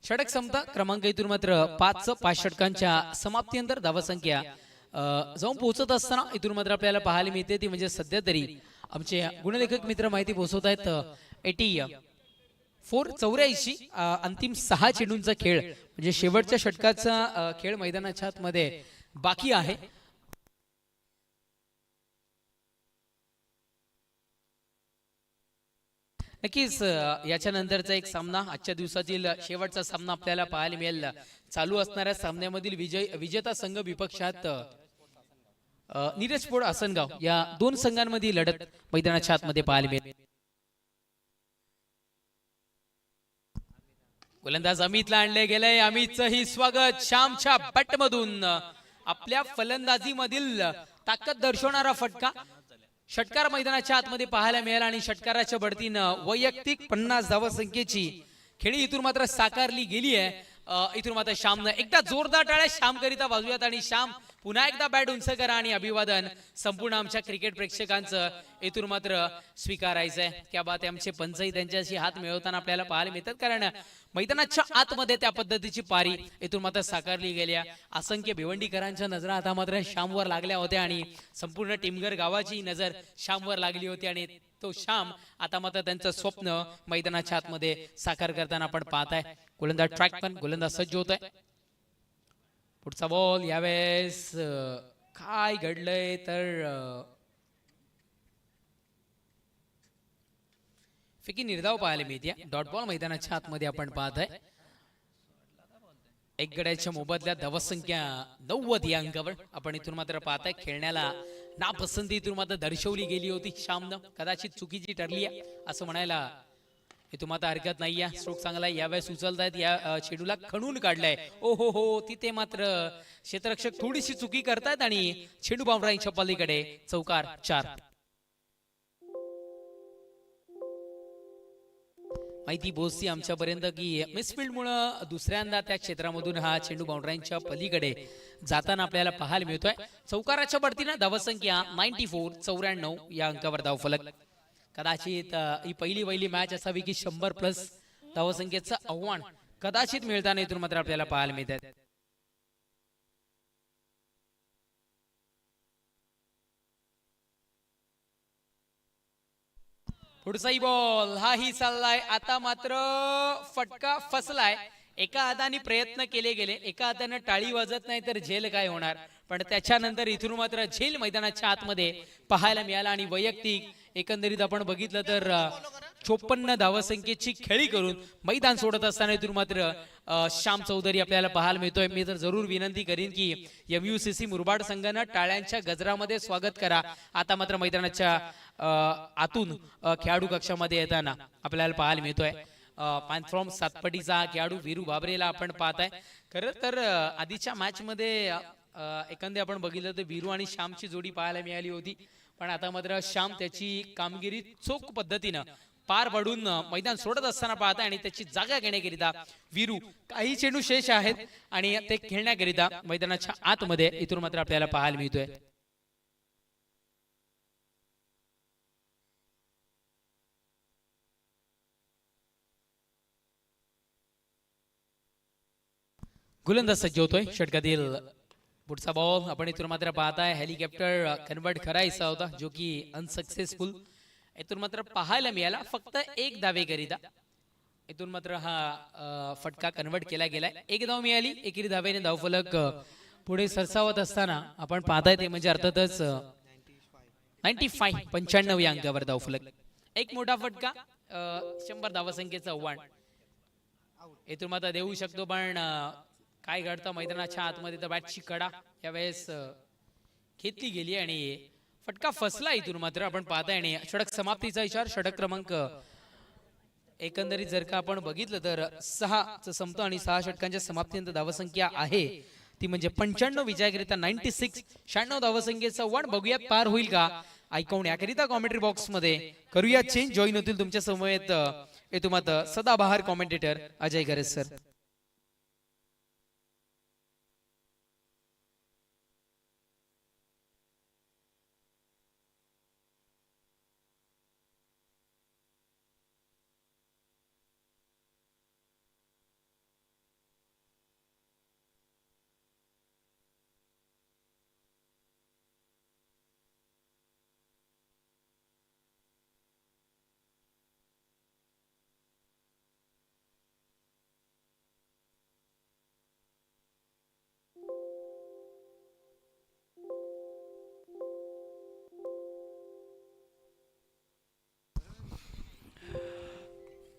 षटक समता क्रमांक इथून मात्र 5 षटकांच्या समाप्तीनंतर धावसंख्या जाऊन पोहोचत असताना इथून मात्र आपल्याला पाहायला मिळते ती म्हणजे सध्या तरी आमचे गुणलेखक मित्र माहिती पोहोचवत आहेत 84 अंतिम 6 चेंडूंचा खेळ म्हणजे शेवटच्या षटकाचा खेळ मैदानाच्या आतमध्ये बाकी आहे. नक्कीच याच्यानंतरचा एक सामना, आजच्या दिवसातील शेवटचा सामना आपल्याला पाहायला मिळेल. चालू असणाऱ्या सामन्यामधील विजेता संघ विपक्षात नीरज पोड आसनगाव या 2 संघांमध्ये लढत मैदानाच्या आतमध्ये पाहायला मिळेल. गोलंदाज अमितला आणले गेले. अमितचं ही स्वागत श्यामच्या बॅट मधून. आपल्या फलंदाजी मधील ताकद दर्शवणारा फटका, षटकार मैदानाच्या आतमध्ये पाहायला मिळाला आणि षटकाराच्या बढतीनं वैयक्तिक 50 धावसंख्येची खेळी इथून मात्र साकारली गेली आहे. इथून मात्र श्यामनं एकदा जोरदार टाळ्या श्याम करिता वाजूयात आणि श्याम पुन्हा एकदा बॅट उंच करा आणि अभिवादन संपूर्ण आमच्या क्रिकेट प्रेक्षकांचं इथून मात्र स्वीकारायचंय. त्या बात आमचे पंचही त्यांच्याशी हात मिळवताना आपल्याला पाहायला मिळतात, कारण मैदानाच्या आतमध्ये त्या पद्धतीची पारी इथून मात्र साकारली गेल्या. असंख्य भिवंडीकरांच्या नजरा आता मात्र श्यामवर लागल्या होत्या आणि संपूर्ण टिमगर गावाची नजर श्यामवर लागली होती आणि तो श्याम आता मात्र त्यांचं स्वप्न मैदानाच्या आतमध्ये साकार करताना आपण पाहताय. गोलंदाज ट्रॅक पण गोलंदाज सज्ज होत आहे. पुढचा बॉल, यावेळेस काय घडलंय तर फेकी निर्धाव पाहायला मिळते. डॉट बॉल मैदानाच्या आतमध्ये आपण पाहत आहे. एक गड्याच्या मोबदल्यात धावसंख्या 90 या अंकावर आपण इथून मात्र पाहताय खेळण्याला नापसंती इथून मात्र दर्शवली गेली होती श्यामनं, कदाचित चुकीची ठरली आहे असं म्हणायला इथून मात्र हरकत नाही आहे. स्ट्रोक चांगला आहे, यावेळेस उचलतायत, या चेंडूला खणून काढलाय. ओ हो हो, तिथे मात्र क्षेत्ररक्षक थोडीशी चुकी करतायत आणि चेंडू बाउंड्रीच्या पलीकडे चौकार 4. माहिती पोहोचती आमच्यापर्यंत की मिसफिल्डमुळं दुसऱ्यांदा त्या क्षेत्रामधून हा चेंडू बाउंड्रीच्या पलीकडे जाताना आपल्याला पाहायला मिळतोय. चौकाराच्या बढतीनं धावसंख्या 94 या अंकावर धावफलक. कदाचित ही पहिली मॅच असावी की 100+ धावसंख्येचं आव्हान कदाचित मिळताना इथून मात्र आपल्याला पाहायला मिळतात. पुढचाही बॉल हाही चाललाय. आता मात्र फटका फसलाय. एका हाताने प्रयत्न केले गेले, एका हाताने टाळी वाजत नाही तर झेल काय होणार, पण त्याच्यानंतर इथून मात्र झेल मैदानाच्या आतमध्ये पाहायला मिळाला आणि वैयक्तिक एकंदरीत आपण बघितलं तर 54 धावसंख्येची खेळी करून मैदान सोडत असताना इथून मात्र श्याम चौधरी आपल्याला पाहायला मिळतोय. मी तर जरूर विनंती करीन की MUCC मुरबाड संघानं टाळ्यांच्या गजरामध्ये स्वागत करा. आता मात्र मैदानाच्या आतून खेळाडू कक्षामध्ये येताना आपल्याला पाहायला मिळतोय फ्रॉम सातपटीचा खेळाडू वीरू बाबरेला आपण पाहताय. खरं तर आधीच्या मॅच मध्ये एकंदरीत आपण बघितलं तर वीरू आणि श्यामची जोडी पाहायला मिळाली होती, पण आता मात्र श्याम त्याची कामगिरी चोख पद्धतीनं पार पाडून मैदान सोडत असताना पाहताय आणि त्याची जागा घेण्याकरिता वीरू काही चेंडू शेष आहेत आणि ते खेळण्याकरिता मैदानाच्या आतमध्ये इथून मात्र आपल्याला पाहायला मिळतोय. गोलंदाज सज्ज होतोय. षटकातील पुढचा बॉल आपण इथून मात्र पाहताय. हेलिकॉप्टर कन्वर्ट करायचा होता जो की अनसक्सेसफुल इथून मात्र पाहायला मिळाला. फक्त एक धावेकरिता इथून मात्र हा फटका कन्वर्ट केला गेलाय. एक धाव मिळाली, एकेरी धावेने धावफलक पुढे सरसावत असताना आपण पाहताय ते म्हणजे अर्थातच 95 या अंकावर धावफलक. एक मोठा फटका 100 धावसंख्येचं आव्हान इथून मात्र देऊ शकतो, पण काय घडतं मैदानाच्या आतमध्ये तर बॅटची कडा यावेळेस घेतली गेली आणि फटका फसला इथून मात्र आपण पाहताय. आणि षटक समाप्तीचा इशारा षटक क्रमांक एकंदरीत जर का आपण बघितलं तर 6चं संपतो आणि 6 षटकांच्या समाप्तीनंतर धावसंख्या आहे ती म्हणजे 95 विजयाकरिता 96 धावसंख्येचं आव्हान बघूयात पार होईल का. ऐकून याकरिता कॉमेंट्री बॉक्स मध्ये करूया चेंज. जॉईन होतील तुमच्या समवेत इथून मात्र सदाबहार कॉमेंटेटर अजय गरज सर.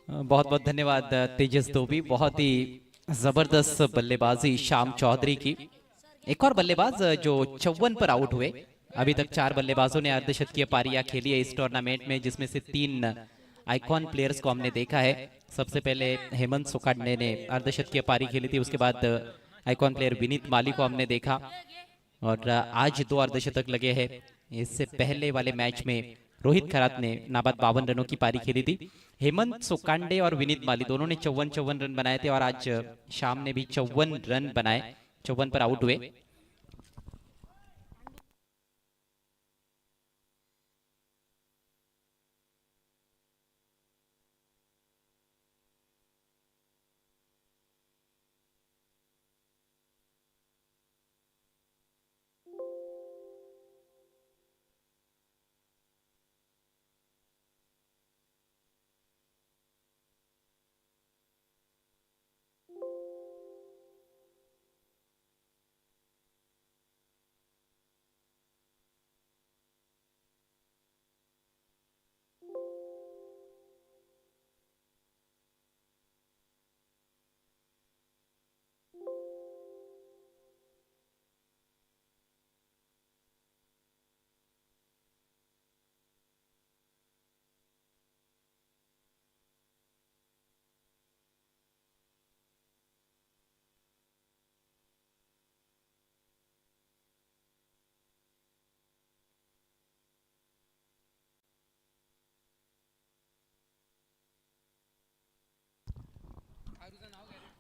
बहुत बहुत धन्यवाद तेजस धोबी. बहुत ही जबरदस्त बल्लेबाजी श्याम चौधरी की. एक और बल्लेबाज जो 54 पर आउट हुए. अभी तक 4 बल्लेबाजों ने अर्धशतकीय पारियां खेली है इस टूर्नामेंट में, जिसमें से 3 आइकॉन प्लेयर्स को हमने देखा है. सबसे पहले हेमंत सोकांडे ने अर्धशतकीय पारी खेली थी, उसके बाद आइकॉन प्लेयर विनीत माली को हमने देखा और आज 2 अर्धशतक लगे हैं. इससे पहले वाले मैच में रोहित खरात ने नाबाद 52 रनों की पारी खेली थी. हेमंत सोकांडे और विनीत माली दोनों ने 54 रन बनाए थे और आज शाम ने भी 54 रन बनाए, 54 पर आउट हुए.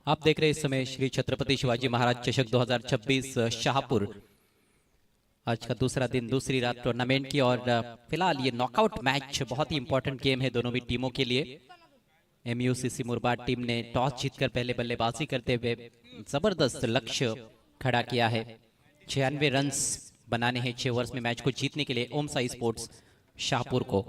आप देख रहे हैं इस समय श्री छत्रपति शिवाजी महाराज चषक 2026 शाहपुर। आज का दूसरा दिन, दूसरी रात टूर्नामेंट की, और फिलहाल ये नॉकआउट मैच बहुत ही इंपॉर्टेंट गेम है दोनों भी टीमों के लिए। MUCC मुरबाड टीम ने टॉस जीतकर पहले बल्लेबाजी करते हुए जबरदस्त लक्ष्य खड़ा किया है। 96 रन्स बनाने हैं 6 ओवर्स में मैच को जीतने के लिए ओम साई स्पोर्ट्स शाहपुर को।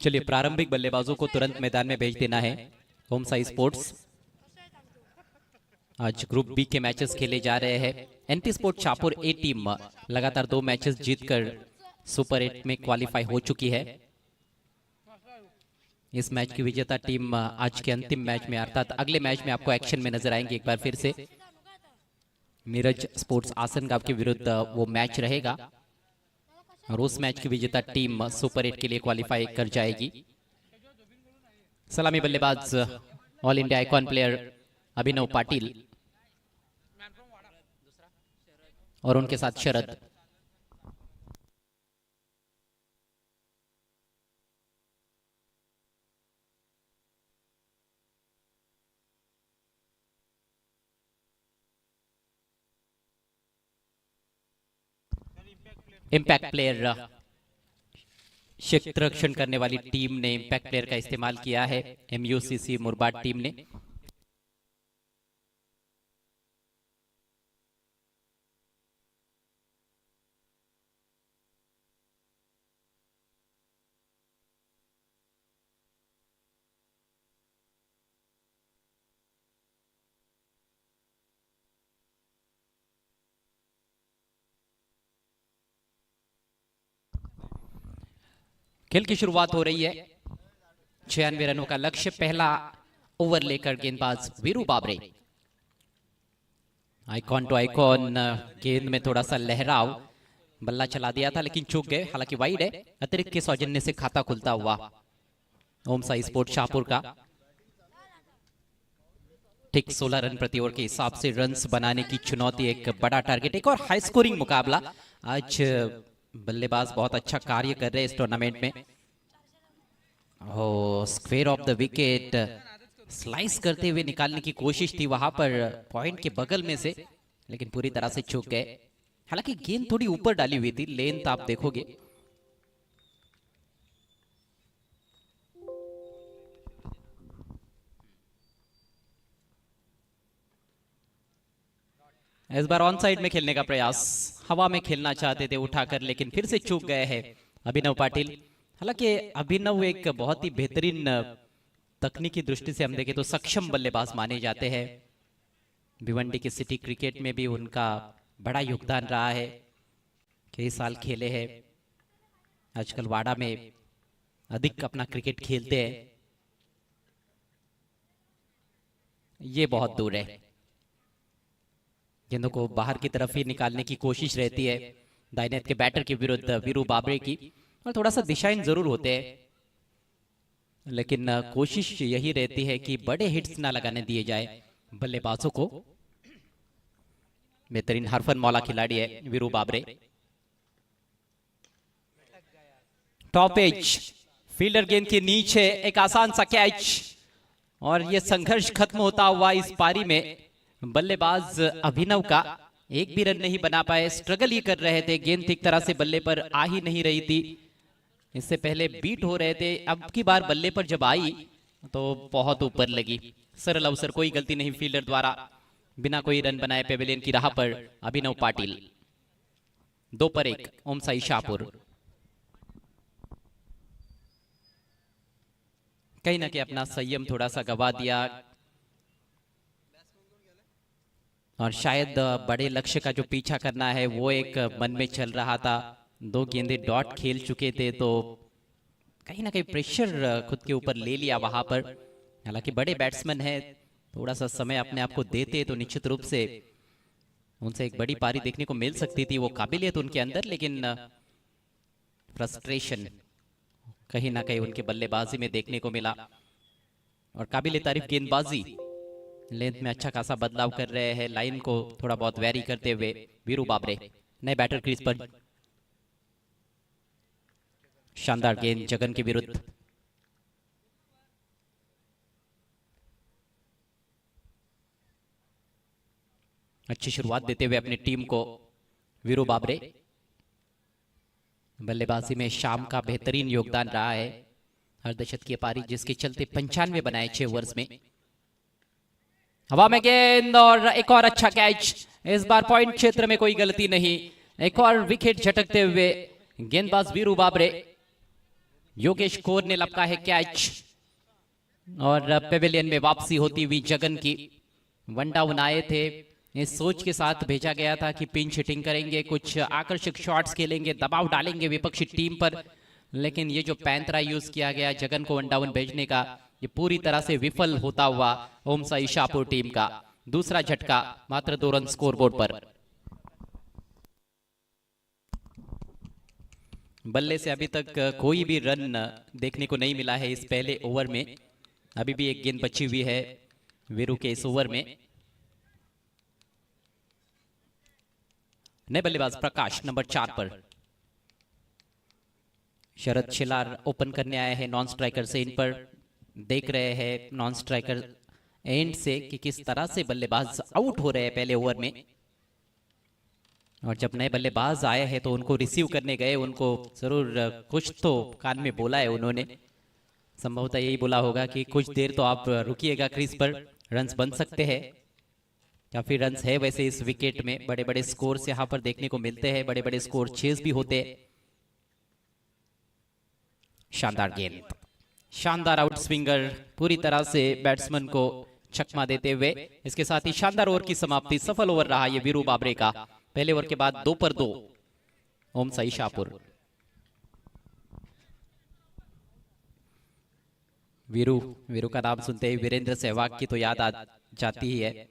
चलिए, प्रारंभिक बल्लेबाजों को तुरंत मैदान में भेज देना है। ओम साई स्पोर्ट्स आज ग्रुप बी के मैचेस खेले जा रहे हैं। NP स्पोर्ट्स शाहपुर ए टीम लगातार 2 मैचेस जीतकर सुपर 8 में क्वालिफाई हो चुकी है। इस मैच की विजेता टीम आज के अंतिम मैच में अर्थात अगले मैच में आपको एक्शन में नजर आएंगे एक बार फिर से। मीरज स्पोर्ट्स आसनगांव के विरुद्ध वो मैच रहेगा और उस मैच की विजेता टीम सुपर 8 के लिए क्वालिफाई कर जाएगी। सलामी बल्लेबाज ऑल इंडिया आइकॉन प्लेयर अभिनव पाटिल और उनके साथ शरद। इंपैक्ट प्लेयर क्षेत्र रक्षण करने वाली टीम ने इंपैक्ट प्लेयर का इस्तेमाल किया है। MUCC मुरबाड टीम ने खेल की शुरुआत हो रही है। 96 रनों का लक्ष्य। पहला ओवर लेकर गेंदबाज वीरू बाबरे। आइकॉन टू आइकॉन, गेंद में थोड़ा सा लहराव, बल्ला चला दिया था लेकिन चूक गए। हालांकि वाइड है, अतिरिक्त के सौजन्य से खाता खुलता हुआ ओम साई स्पोर्ट्स शाहपुर का। ठीक 16 रन प्रति ओवर के हिसाब से रन्स बनाने की चुनौती, एक बड़ा टारगेट, एक और हाई स्कोरिंग मुकाबला। आज बल्लेबाज बहुत अच्छा कार्य कर रहे हैं इस टूर्नामेंट में। Square of the wicket, slice करते हुए निकालने की कोशिश थी वहां पर पॉइंट के बगल में से, लेकिन पूरी तरह से चूक गए। हालांकि गेंद थोड़ी ऊपर डाली हुई थी, लेंथ आप देखोगे। इस बार ऑन साइड में खेलने का प्रयास, हवा में खेलना चाहते थे उठाकर, लेकिन फिर से चूक गए हैं अभिनव पाटिल। हालांकि अभिनव एक बहुत ही बेहतरीन तकनीकी दृष्टि से हम देखें तो सक्षम बल्लेबाज माने जाते हैं। भिवंडी की सिटी क्रिकेट में भी उनका बड़ा योगदान रहा है, कई साल खेले हैं। आजकल वाड़ा में अधिक अपना क्रिकेट खेलते हैं। ये बहुत दूर है, गेंदों को बाहर की तरफ ही निकालने की कोशिश रहती है दाहिने हाथ के बैटर के विरुद्ध वीरू बाबरे की। और थोड़ा सा दिशाहीन जरूर होते हैं, लेकिन कोशिश यही रहती है कि बड़े हिट्स ना लगाने दिए जाए बल्लेबाजों को। बेहतरीन हरफन मौला खिलाड़ी है वीरू बाबरे। टॉप एज, फील्डर गेंद के नीचे एक आसान सा कैच, और यह संघर्ष खत्म होता हुआ इस पारी में बल्लेबाज अभिनव का एक भी रन नहीं बना पाए। स्ट्रगल ही कर रहे थे, गेंद ठीक तरह से बल्ले पर आ ही नहीं रही थी। इससे पहले बीट हो रहे थे, अब की बार बल्ले पर जब आई तो बहुत ऊपर लगी। सरल अवसर, कोई गलती नहीं फील्डर द्वारा, बिना कोई रन बनाए पेवेलियन की राह पर अभिनव पाटिल। 2 पर 1 ओम साई शाहपुर। कहीं ना कहीं अपना संयम थोड़ा सा गवा दिया, और शायद बड़े लक्ष्य का जो पीछा करना है वो एक मन में चल रहा था। 2 गेंदे डॉट खेल चुके थे, तो कहीं ना कहीं प्रेशर खुद के ऊपर ले लिया वहां पर। हालांकि बड़े बैट्समैन हैं, थोड़ा सा समय अपने आप को देते तो निश्चित रूप से उनसे एक बड़ी पारी देखने को मिल सकती थी, वो काबिलियत उनके अंदर। लेकिन फ्रस्ट्रेशन कहीं ना कहीं उनके बल्लेबाजी में देखने को मिला, और काबिल तारीफ गेंदबाजी लेंथ में अच्छा खासा बदलाव कर रहे हैं, लाइन को थोड़ा बहुत वेरी करते हुए वीरू बाबरे। नए बैटर क्रीज पर। शानदार गेंद जगन के विरुद्ध। अच्छी शुरुआत देते हुए अपनी टीम को वीरू बाबरे। बल्लेबाजी में शाम का बेहतरीन योगदान रहा है, अर्धशतकीय पारी जिसके चलते 95 बनाए 6 ओवर्स में। हवा में गेंद और एक और अच्छा कैच। इस बार पॉइंट क्षेत्र में कोई गलती नहीं। एक और विकेट झटकते हुए गेंदबाज वीरू बाबरे। योगेश कौर ने लपका है कैच और पेविलियन में वापसी होती हुई जगन की। वन डाउन आए थे, इस सोच के साथ भेजा गया था कि पिंच हिटिंग करेंगे, कुछ आकर्षक शॉट्स खेलेंगे, दबाव डालेंगे विपक्षी टीम पर, लेकिन ये जो पैंतरा यूज किया गया जगन को वन डाउन भेजने का, ये पूरी तरह से विफल होता हुआ ओम साई शाहपुर टीम का दूसरा झटका मात्र 2 रन स्कोरबोर्ड पर। बल्ले से अभी तक कोई भी रन देखने को नहीं मिला है इस पहले ओवर में। अभी भी एक गेंद बची हुई है वीरू के इस ओवर में। नए बल्लेबाज प्रकाश नंबर 4 पर। शरद शिलार ओपन करने आए हैं नॉन स्ट्राइकर से। इन पर देख रहे हैं नॉन स्ट्राइकर एंड से कि किस तरह से बल्लेबाज आउट हो रहे हैं पहले ओवर में। और जब नए बल्लेबाज आए हैं तो उनको रिसीव करने गए, उनको जरूर कुछ तो कान में बोला है उन्होंने। संभवतः यही बोला होगा कि कुछ देर तो आप रुकिएगा क्रीज पर, रन्स बन सकते हैं। काफी रन्स है वैसे इस विकेट में, बड़े बड़े स्कोर्स यहां पर देखने को मिलते हैं, बड़े बड़े स्कोर चेस भी होते हैं। शानदार गेंद, शानदार आउट स्विंगर, पूरी तरह से बैट्समैन को चकमा देते हुए इसके साथ ही शानदार ओवर की समाप्ति। सफल ओवर रहा ये वीरू बाबरे का। पहले ओवर के बाद 2 पर 2 ओम साई शाहपुर। वीरू का नाम सुनते ही वीरेंद्र सहवाग की तो याद आ जाती ही है।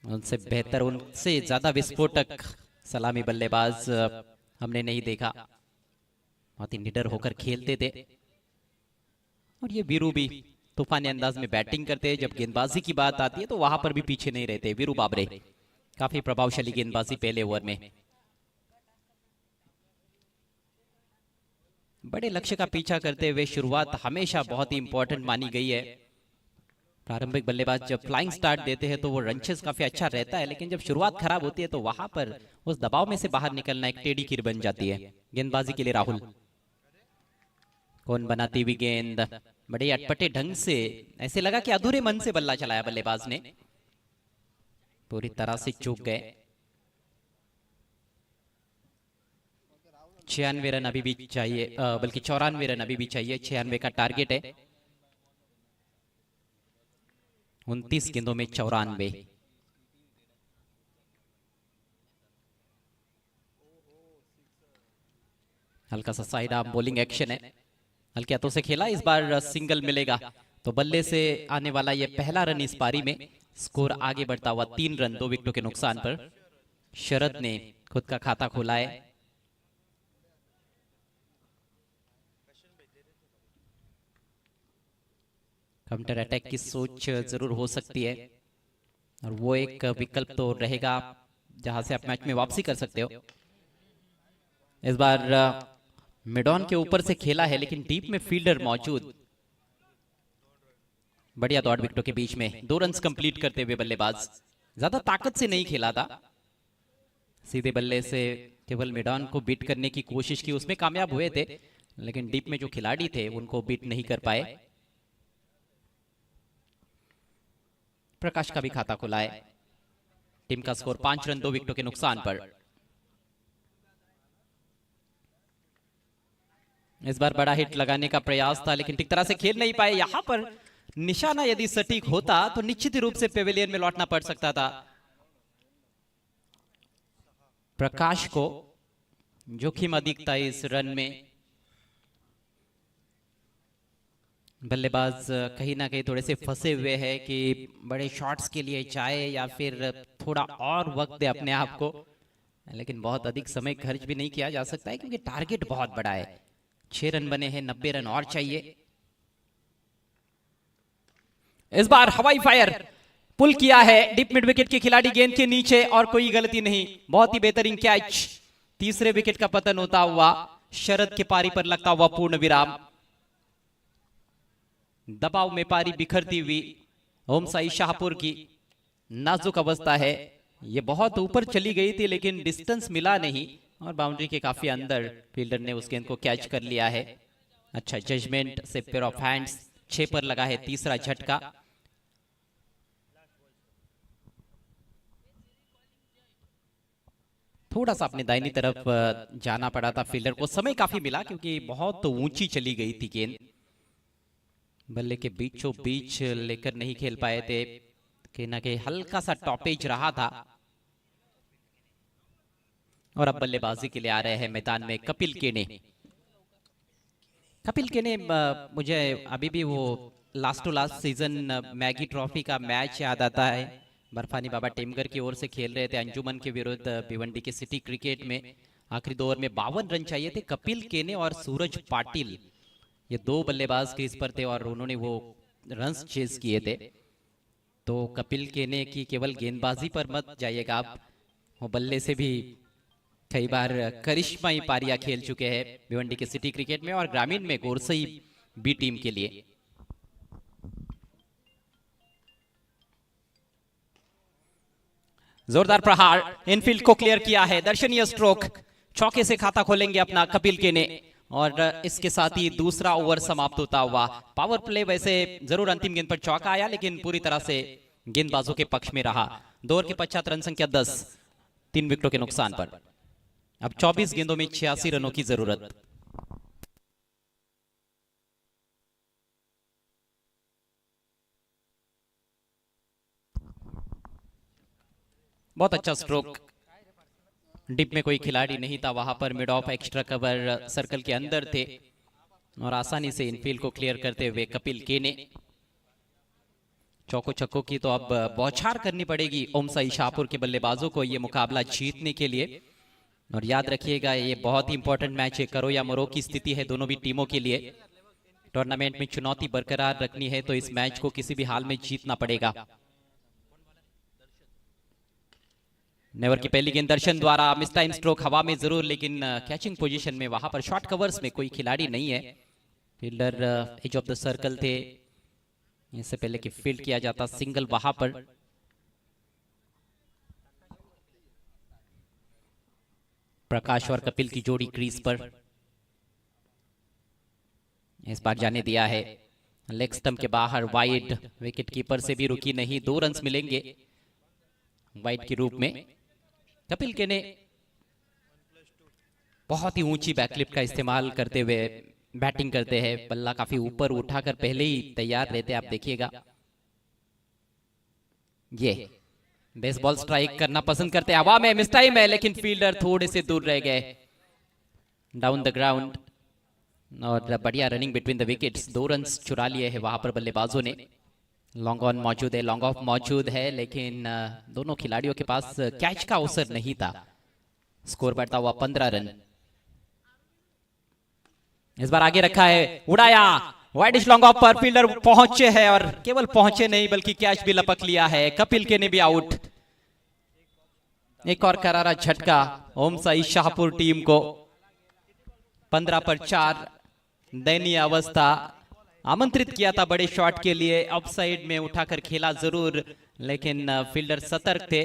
उनसे बेहतर, उनसे ज्यादा विस्फोटक सलामी बल्लेबाज हमने नहीं देखा। बहुत ही निडर होकर खेलते थे और ये वीरू भी तूफानी अंदाज में बैटिंग करते हैं। जब गेंदबाजी की बात आती है तो वहां पर भी पीछे नहीं रहते वीरू बाबरे। काफी प्रभावशाली गेंदबाजी पहले ओवर में। बड़े लक्ष्य का पीछा करते हुए शुरुआत हमेशा बहुत ही इंपॉर्टेंट मानी गई है। प्रारंभिक बल्लेबाज जब फ्लाइंग स्टार्ट देते हैं तो वो रन चेस काफी अच्छा रहता है, लेकिन जब शुरुआत खराब होती है तो वहां पर उस दबाव में से बाहर निकलना एक टेढ़ी कीर बन जाती है। गेंदबाजी के लिए राहुल। कौन बनाती हुई गेंद, बड़े अटपटे ढंग से, ऐसे लगा कि अधूरे मन से बल्ला चलाया बल्लेबाज ने, पूरी तरह से चूक गए। 96 रन अभी भी चाहिए, बल्कि 94 रन अभी भी चाहिए। 96 का टारगेट है। 29 गेंदों में 94। हल्का सा साइड आर्म बॉलिंग एक्शन है, हल्के हाथों से खेला। इस बार सिंगल मिलेगा तो बल्ले से आने वाला ये पहला रन इस पारी में। स्कोर आगे बढ़ता हुआ 3 रन 2 विकेटों के नुकसान पर। शरद ने खुद का खाता खोला है। काउंटर अटैक की सोच जरूर हो सकती है और वो एक विकल्प तो रहेगा जहां से आप मैच में वापसी कर सकते हो। इस बार मिड ऑन के ऊपर से खेला है लेकिन डीप में फील्डर मौजूद। बढ़िया दौड़ विकेटों के बीच में 2 रन कंप्लीट करते हुए बल्लेबाज। ज्यादा ताकत से नहीं खेला था, सीधे बल्ले से केवल मिड ऑन को बीट करने की कोशिश की, उसमें कामयाब हुए थे, लेकिन डीप में जो खिलाड़ी थे उनको बीट नहीं कर पाए। प्रकाश का भी खाता खुला है। टीम का स्कोर 5 रन 2 विकेटों के नुकसान पर। इस बार बड़ा हिट लगाने का प्रयास था लेकिन ठीक तरह से खेल नहीं पाए। यहां पर निशाना यदि सटीक होता तो निश्चित रूप से पेविलियन में लौटना पड़ सकता था। प्रकाश को जोखिम अधिक था इस रन में। बल्लेबाज कहीं ना कहीं थोड़े से फंसे हुए हैं कि बड़े शॉट्स के लिए चाहे या फिर थोड़ा और वक्त दे अपने आप को, लेकिन बहुत अधिक समय खर्च भी नहीं किया जा सकता है क्योंकि टारगेट बहुत बड़ा है। 6 रन बने हैं, 90 रन और चाहिए। इस बार हवाई फायर, पुल किया है डीप मिड विकेट के खिलाड़ी, गेंद के नीचे और कोई गलती नहीं, बहुत ही बेहतरीन कैच। तीसरे विकेट का पतन होता हुआ शरद के पारी पर लगता हुआ पूर्ण विराम। दबाव में पारी बिखरती हुई ओम साई शाहपुर की नाजुक अवस्था है। ये बहुत ऊपर चली गई थी लेकिन डिस्टेंस मिला नहीं और बाउंड्री के काफी अंदर फील्डर ने उस गेंद को कैच कर लिया है। अच्छा जजमेंट से पेयर ऑफ हैंड्स 6 पर लगा है तीसरा झटका। थोड़ा सा अपने दाहिनी तरफ जाना पड़ा था फील्डर को, समय काफी मिला क्योंकि बहुत ऊंची चली गई थी गेंद। बल्ले के बीचों बीच लेकर नहीं खेल पाए थे, कहीं ना कहीं हल्का सा टॉपेज रहा था। और अब बल्लेबाजी के लिए आ रहे हैं मैदान में कपिल केने। कपिल केने मुझे अभी भी वो last to last season Maggi trophy का मैच याद आता है। बर्फानी बाबा टेमगर की ओर से खेल रहे थे अंजुमन के विरुद्ध भिवंडी के सिटी क्रिकेट में। आखिरी 2 ओवर में 52 रन चाहिए थे। कपिल केने और सूरज पाटिल ये 2 बल्लेबाज क्रीज पर थे और उन्होंने वो रन्स चेस किए थे। तो कपिल केने की केवल गेंदबाजी पर मत जाइएगा आप, वो बल्ले से भी कई बार करिश्माई पारियां खेल चुके हैं भिवंडी के सिटी क्रिकेट में और ग्रामीण में गोरसई बी टीम के लिए। जोरदार प्रहार इनफील्ड को क्लियर किया है, दर्शनीय स्ट्रोक, चौके से खाता खोलेंगे अपना कपिल केने और इसके साथ ही दूसरा ओवर समाप्त होता हुआ। पावर प्ले वैसे जरूर अंतिम गेंद पर चौका आया लेकिन पूरी तरह से गेंदबाजों के पक्ष में रहा। 2 ओवर के पश्चात रन संख्या 10, 3 विकेटों के नुकसान पर। अब 24 गेंदों में 86 रनों की जरूरत। बहुत अच्छा स्ट्रोक, डिप में कोई खिलाड़ी नहीं था वहां पर, mid of extra cover circle के अंदर थे और आसानी से इनफील्ड को क्लियर करते हुए कपिल केने। चौको छक्कों की तो अब बौछार करनी पड़ेगी ओम साई शाहपुर के बल्लेबाजों को ये मुकाबला जीतने के लिए। और याद रखिएगा ये बहुत ही इंपॉर्टेंट मैच है, करो या मरो की स्थिति है दोनों भी टीमों के लिए। टूर्नामेंट में चुनौती बरकरार रखनी है तो इस मैच को किसी भी हाल में जीतना पड़ेगा। नेवर की पहली गेंद दर्शन द्वारा, मिस टाइम स्ट्रोक हवा में जरूर लेकिन कैचिंग पोजीशन में वहां पर शॉर्ट कवर्स में कोई खिलाड़ी नहीं है। Fielder edge of the circle थे, इससे पहले कि फील्ड किया जाता सिंगल वहां पर। प्रकाश और कपिल की जोड़ी क्रीज पर, इस बार जाने दिया है लेग स्टंप के बाहर वाइड, विकेट कीपर से भी रुकी नहीं, 2 रन मिलेंगे वाइड के रूप में। कपिल केने बहुत ही ऊंची बैकलिप का इस्तेमाल करते हुए बैटिंग करते हैं, बल्ला काफी ऊपर उठाकर पहले ही तैयार रहते, आप देखिएगा। ये बेसबॉल स्ट्राइक करना पसंद करते हैं, हवा में मिस टाइम है लेकिन फील्डर थोड़े से दूर रह गए डाउन द ग्राउंड और बढ़िया running between the wickets, 2 run चुरा लिए हैं वहां पर बल्लेबाजों ने। लॉन्ग ऑन मौजूद है, लॉन्ग ऑफ मौजूद है लेकिन दोनों खिलाड़ियों के पास कैच का अवसर नहीं था। स्कोर बढ़ता हुआ 15 रन। इस बार आगे रखा है, उड़ाया वाइडिश लॉन्ग ऑफ पर, फील्डर पहुंचे हैं और केवल पहुंचे नहीं बल्कि कैच भी लपक लिया है। कपिल केने भी आउट। एक और करारा झटका ओम साई शाहपुर टीम को। 15 पर 4, दयनीय अवस्था। आमंत्रित किया था बड़े शॉट के लिए, ऑफ साइड में उठाकर खेला जरूर लेकिन फील्डर सतर्क थे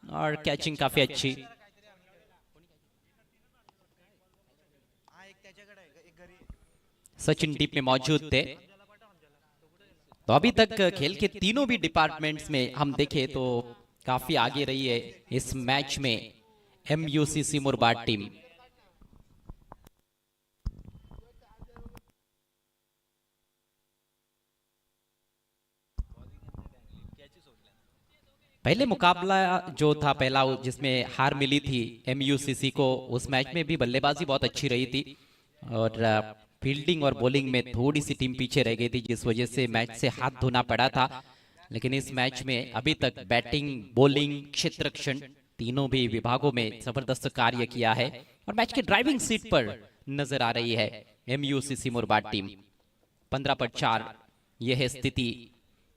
और कैचिंग काफी अच्छी। सचिन डीप में मौजूद थे। तो अभी तक खेल के तीनों भी डिपार्टमेंट्स में हम देखें तो काफी आगे रही है इस मैच में MUCC मुरबाड टीम। पहले मुकाबला जो था पहला जिसमें हार मिली थी MUCC को, उस मैच में भी बल्लेबाजी बहुत अच्छी रही थी और फील्डिंग और बॉलिंग में थोड़ी सी टीम पीछे रह गई थी जिस वजह से मैच से हाथ धोना पड़ा था। लेकिन इस मैच में अभी तक बैटिंग, बॉलिंग, क्षेत्र रक्षण तीनों भी विभागों में जबरदस्त कार्य किया है और मैच के ड्राइविंग सीट पर नजर आ रही है MUCC मुरबाड टीम। 15 पर 4 यह है स्थिति।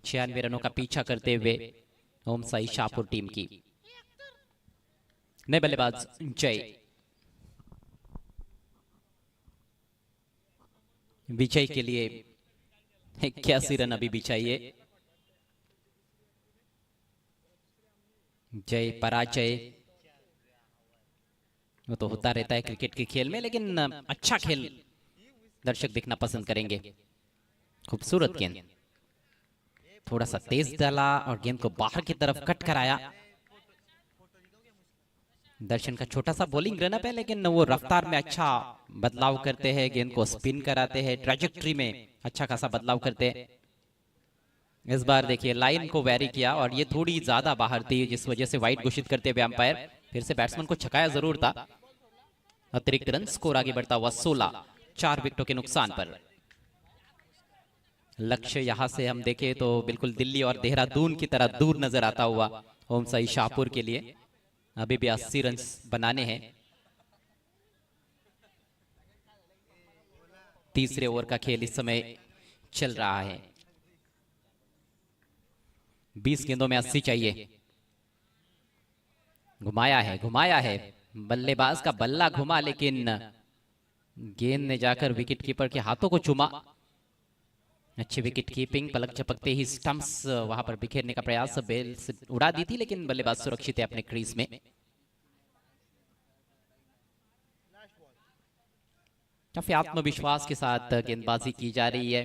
96 रनों का पीछा करते हुए ओम साई शाहपुर टीम की। नए बल्लेबाज जय। विजय के लिए 81 रन अभी भी चाहिए। जय पराजय वो तो होता रहता है क्रिकेट के खेल में, लेकिन अच्छा खेल दर्शक देखना पसंद करेंगे। खूबसूरत गेंद, थोड़ा सा तेज डाला और गेंद को बाहर की तरफ कट कराया। दर्शन का छोटा सा बॉलिंग रनअप है, लेकिन वो रफ्तार में अच्छा बदलाव करते हैं, गेंद को स्पिन कराते हैं, ट्रैजेक्टरी में अच्छा खासा बदलाव करते हैं। इस बार देखिए लाइन को वेरी किया और ये थोड़ी ज्यादा बाहर थी, जिस वजह से वाइड घोषित करते हुए अंपायर फिर से बैट्समैन को छकाया जरूर था। अतिरिक्त रन, स्कोर आगे बढ़ता हुआ 16, 4 विकेटों के नुकसान पर। लक्ष्य यहां से हम देखें तो बिल्कुल दिल्ली और देहरादून की तरह दूर नजर आता हुआ ओम साई शाहपुर के लिए। अभी भी 80 रन बनाने हैं। तीसरे ओवर का खेल इस समय चल रहा है। 20 गेंदों में 80 चाहिए। घुमाया है बल्लेबाज का बल्ला घुमा, लेकिन गेंद ने जाकर विकेट कीपर के हाथों को चूमा। अच्छी विकेट कीपिंग, पलक झपकते ही स्टंप्स वहां पर बिखेरने का प्रयास, बेल से उड़ा दी थी, लेकिन बल्लेबाज सुरक्षित है अपने क्रीज में। काफी आत्मविश्वास के साथ गेंदबाजी की जा रही है,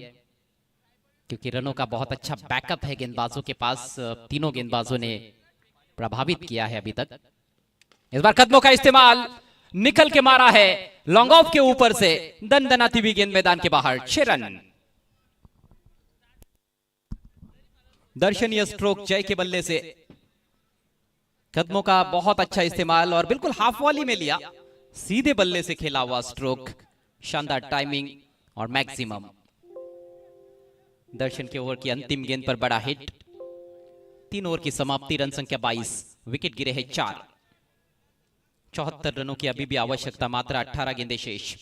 क्योंकि रनों का बहुत अच्छा बैकअप है गेंदबाजों के पास। तीनों गेंदबाजों ने प्रभावित किया है अभी तक। इस बार कदमों का इस्तेमाल, निकल के मारा है लॉन्ग ऑफ के ऊपर से, दनदनाती हुई गेंद मैदान के बाहर। 6 रन। दर्शनीय स्ट्रोक जय के बल्ले से। कदमों का बहुत अच्छा इस्तेमाल और बिल्कुल हाफ वॉली में लिया, सीधे बल्ले से खेला हुआ स्ट्रोक, शानदार टाइमिंग और मैक्सिमम। दर्शन के ओवर की अंतिम गेंद पर बड़ा हिट। 3 ओवर की समाप्ति, रन संख्या 22, विकेट गिरे हैं 4। 74 रनों की अभी भी आवश्यकता, मात्र 18 गेंदें शेष।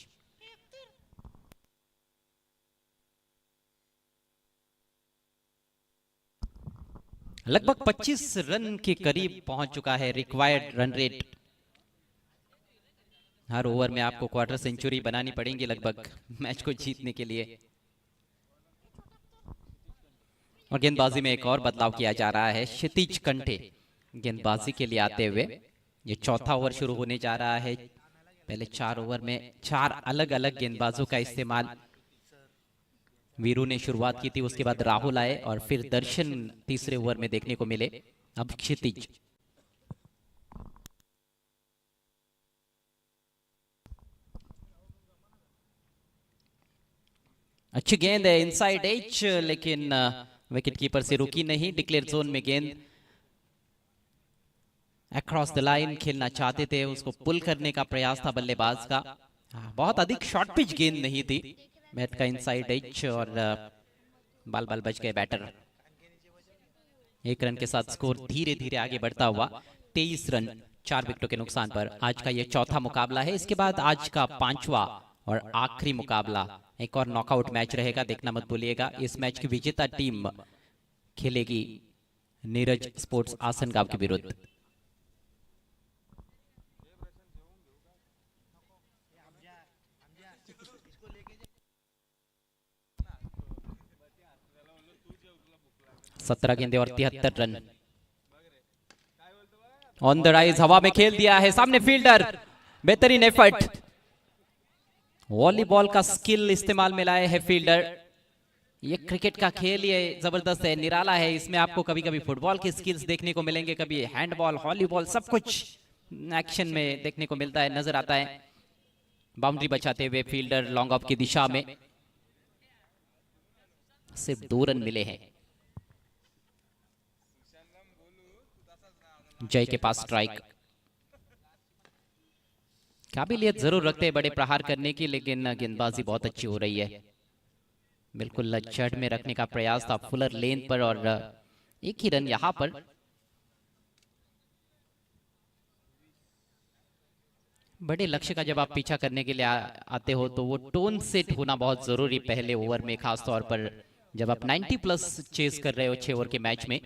लगभग 25 रन के करीब पहुंच चुका है रिक्वायर्ड रन रेट। हर ओवर में आपको क्वार्टर सेंचुरी बनानी पड़ेगी लगभग मैच को जीतने के लिए। और गेंदबाजी में एक और बदलाव किया जा रहा है। क्षितिज कंठे गेंदबाजी के लिए आते हुए। ये चौथा ओवर शुरू होने जा रहा है। पहले 4 ओवर में 4 अलग अलग गेंदबाजों का इस्तेमाल वीरू ने शुरुआत की थी, उसके बाद राहुल आए और फिर दर्शन तीसरे ओवर में देखने को मिले। अब क्षितिज। अच्छी गेंद है इनसाइड एज, लेकिन विकेट कीपर से रुकी नहीं। डिक्लेयर जोन में गेंद अक्रॉस द लाइन खेलना चाहते थे, उसको पुल करने का प्रयास था बल्लेबाज का। बहुत अधिक शॉर्ट पिच गेंद नहीं थी, बैट का इनसाइड एज और बाल बाल बच गए बैटर। 1 रन के साथ स्कोर धीरे धीरे आगे बढ़ता हुआ 23 रन 4 विकेटों के नुकसान पर। आज का ये चौथा मुकाबला है, इसके बाद आज का 5वां और आखिरी मुकाबला। एक और नॉकआउट मैच रहेगा, देखना मत भूलिएगा। इस मैच की विजेता टीम खेलेगी नीरज स्पोर्ट्स आसनगांव के विरुद्ध। सत्रह गेंदे और 73 रन। ऑन द राइज, हवा में खेल दिया है, सामने फील्डर, बेहतरीन एफर्ट। वॉलीबॉल का स्किल इस्तेमाल में लाए है फील्डर। ये क्रिकेट का खेल ये जबरदस्त है, निराला है। इसमें आपको कभी कभी फुटबॉल के स्किल्स देखने को मिलेंगे, कभी हैंडबॉल, वॉलीबॉल, सब कुछ एक्शन में देखने को मिलता है, नजर आता है। बाउंड्री बचाते हुए फील्डर लॉन्ग ऑफ की दिशा में। सिर्फ 2 रन मिले हैं। जय के पास स्ट्राइक। काबिलियत जरूर रखते हैं बड़े प्रहार करने की, लेकिन गेंदबाजी बहुत अच्छी हो रही है। बिल्कुल जड़ में रखने का प्रयास था फुलर लेन पर और 1 ही रन यहां पर। बड़े लक्ष्य का जब आप पीछा करने के लिए आते हो तो वो टोन सेट होना बहुत जरूरी पहले ओवर में, खासतौर पर जब आप 90 प्लस चेस कर रहे हो 6 ओवर के मैच में,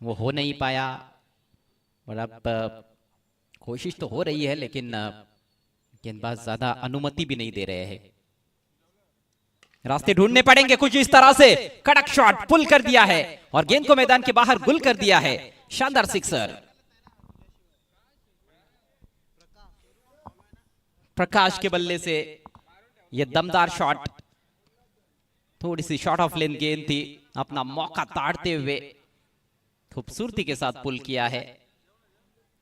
वो हो नहीं पाया। और अब कोशिश तो हो रही है, लेकिन गेंदबाज ज्यादा अनुमति भी नहीं दे रहे हैं। रास्ते ढूंढने पड़ेंगे कुछ इस तरह से। कड़क शॉट पुल कर दिया है और गेंद को मैदान के बाहर गुल कर दिया है। शानदार सिक्सर। प्रकाश के बल्ले से यह दमदार शॉट, थोड़ी सी शॉर्ट ऑफ लेन गेंद थी, अपना मौका ताड़ते हुए खूबसूरती के साथ पुल किया है।